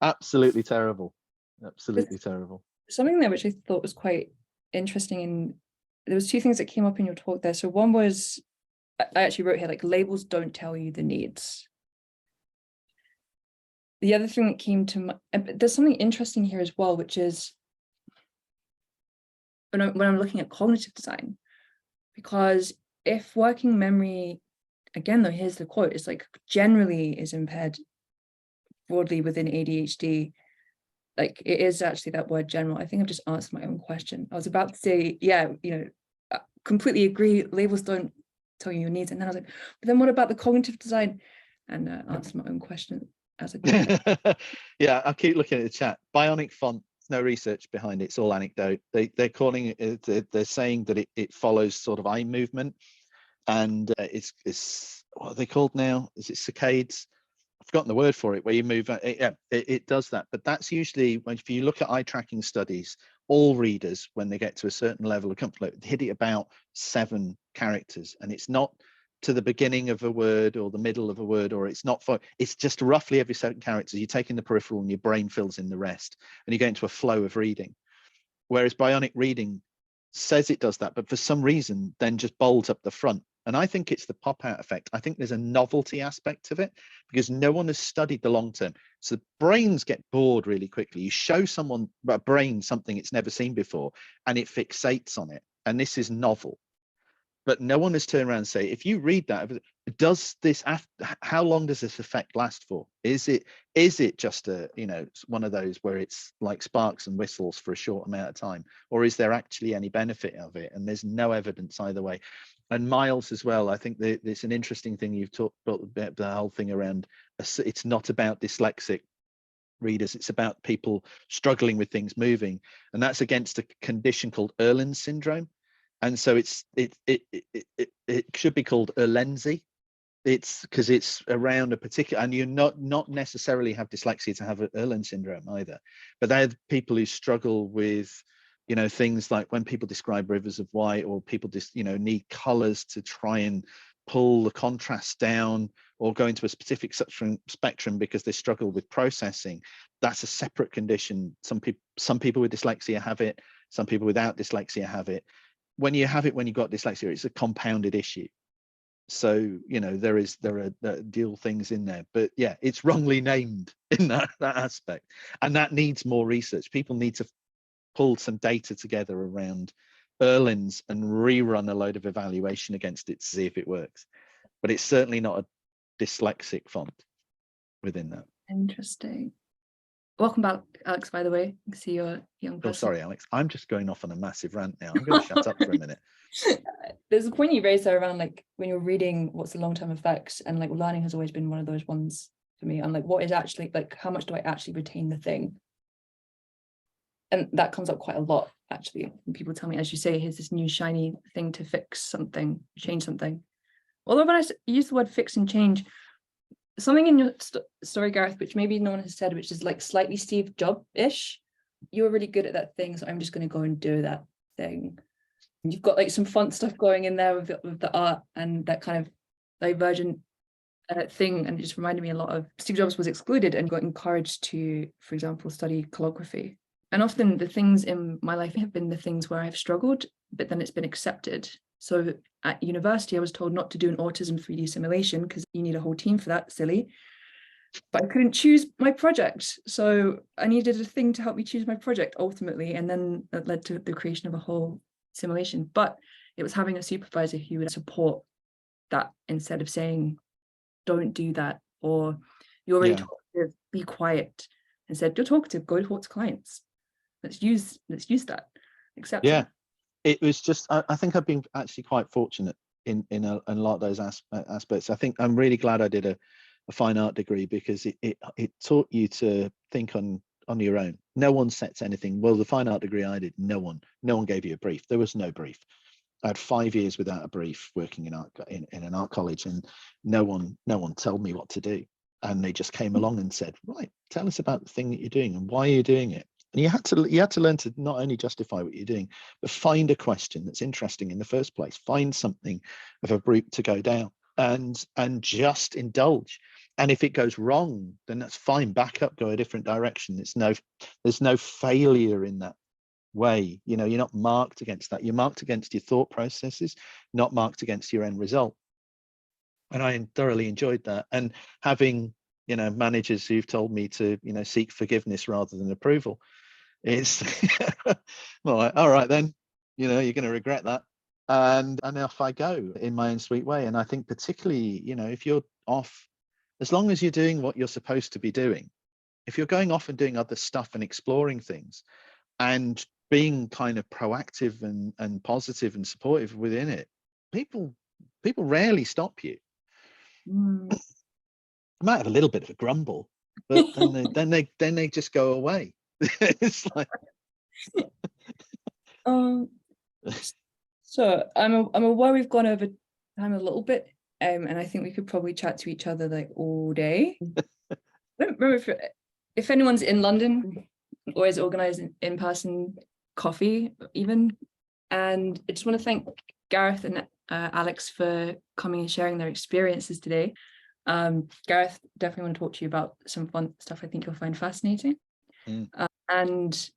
absolutely terrible. Absolutely terrible. Something there which I thought was quite interesting, and there was 2 things that came up in your talk there. So one was, I actually wrote here, like, labels don't tell you the needs. The other thing that came to mind, there's something interesting here as well, which is when I'm looking at cognitive design, because if working memory, again though, here's the quote, it's like generally is impaired broadly within ADHD, like it is actually that word general. I think I've just answered my own question. I was about to say, I completely agree, labels don't tell you your needs, and then I was like, but then what about the cognitive design? And answered my own question as a Yeah, I'll keep looking at the chat. Bionic font, no research behind it, it's all anecdote. They're calling it, they're saying that it follows sort of eye movement, and it's what are they called now? Is it saccades? I've forgotten the word for it, where you move. It does that, but that's usually if you look at eye tracking studies, all readers, when they get to a certain level of comfort, hit it about 7 characters, and it's not to the beginning of a word or the middle of a word, or it's just roughly every 7 characters. You take in the peripheral and your brain fills in the rest, and you go into a flow of reading. Whereas bionic reading says it does that, but for some reason then just bolds up the front. And I think it's the pop-out effect. I think there's a novelty aspect of it because no one has studied the long term. So the brains get bored really quickly. You show a brain something it's never seen before, and it fixates on it. And this is novel. But no one has turned around and say, if you read that, does this, how long does this effect last for? Is it just one of those where it's like sparks and whistles for a short amount of time, or is there actually any benefit of it? And there's no evidence either way. And Miles as well, I think there's an interesting thing you've talked about, the whole thing around it's not about dyslexic readers. It's about people struggling with things moving, and that's against a condition called Erlen's syndrome. And so it should be called Erlensi. It's because it's around a particular, and you're not necessarily have dyslexia to have Erlen syndrome either, but they're the people who struggle with, you know, things like when people describe rivers of white, or people just, you know, need colors to try and pull the contrast down, or go into a specific spectrum because they struggle with processing. That's a separate condition. Some people with dyslexia have it, some people without dyslexia have it. When you have it, when you've got dyslexia, it's a compounded issue. So, you know, there are dual things in there, but yeah, it's wrongly named in that aspect, and that needs more research. People need to pull some data together around Erlen's and rerun a load of evaluation against it to see if it works. But it's certainly not a dyslexic font within that. Interesting. Welcome back, Aleks, by the way. I see you're a young person. Oh, sorry, Aleks. I'm just going off on a massive rant now. I'm going to shut up for a minute. There's a point you raised there around like when you're reading what's the long-term effects, and like learning has always been one of those ones for me. And like, what is actually, like, how much do I actually retain the thing? And that comes up quite a lot, actually, when people tell me, as you say, here's this new shiny thing to fix something, change something. Although when I use the word fix and change, something in your story, Gareth, which maybe no one has said, which is like slightly Steve Jobs-ish. You were really good at that thing, so I'm just going to go and do that thing. And you've got like some font stuff going in there with the art and that kind of divergent thing, and it just reminded me a lot of Steve Jobs was excluded and got encouraged to, for example, study calligraphy. And often the things in my life have been the things where I've struggled, but then it's been accepted. So at university, I was told not to do an autism 3D simulation because you need a whole team for that, silly. But I couldn't choose my project. So I needed a thing to help me choose my project ultimately. And then that led to the creation of a whole simulation. But it was having a supervisor who would support that instead of saying, don't do that, or you're really talkative, be quiet. And said, you're talkative, go talk to clients. Let's use that. Accept it. It was just, I think I've been actually quite fortunate in a lot of those aspects. I think I'm really glad I did a fine art degree, because it taught you to think on your own. No one sets anything. Well, the fine art degree I did, no one gave you a brief. There was no brief. I had 5 years without a brief working in an art college, and no one told me what to do. And they just came along and said, right, tell us about the thing that you're doing and why you're doing it. And you had to learn to not only justify what you're doing, but find a question that's interesting in the first place. Find something of a route to go down, and just indulge. And if it goes wrong, then that's fine. Back up, go a different direction. There's no failure in that way. You know, you're not marked against that. You're marked against your thought processes, not marked against your end result. And I thoroughly enjoyed that. And having, you know, managers who've told me to, you know, seek forgiveness rather than approval. It's well, all right then, you know, you're going to regret that. And off I go in my own sweet way. And I think particularly, you know, if you're off, as long as you're doing what you're supposed to be doing, if you're going off and doing other stuff and exploring things and being kind of proactive and positive and supportive within it, people rarely stop you. I might have a little bit of a grumble, but then they just go away. It's like so I'm aware we've gone over time a little bit, and I think we could probably chat to each other like all day. I don't remember if anyone's in London or is organizing in-person coffee even. And I just want to thank Gareth and Aleks for coming and sharing their experiences today. Gareth, definitely want to talk to you about some fun stuff I think you'll find fascinating. And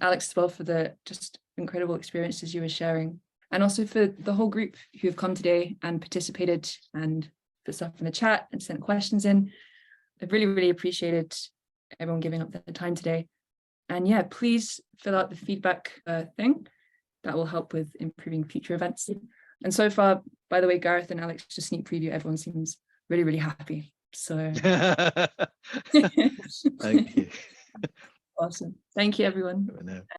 Aleks as well, for the just incredible experiences you were sharing, and also for the whole group who have come today and participated and put stuff in the chat and sent questions in. I've really, really appreciated everyone giving up their time today. And yeah, please fill out the feedback thing. That will help with improving future events. And so far, by the way, Gareth and Aleks, just sneak preview, everyone seems really, really happy. So thank you. Awesome. Thank you, everyone.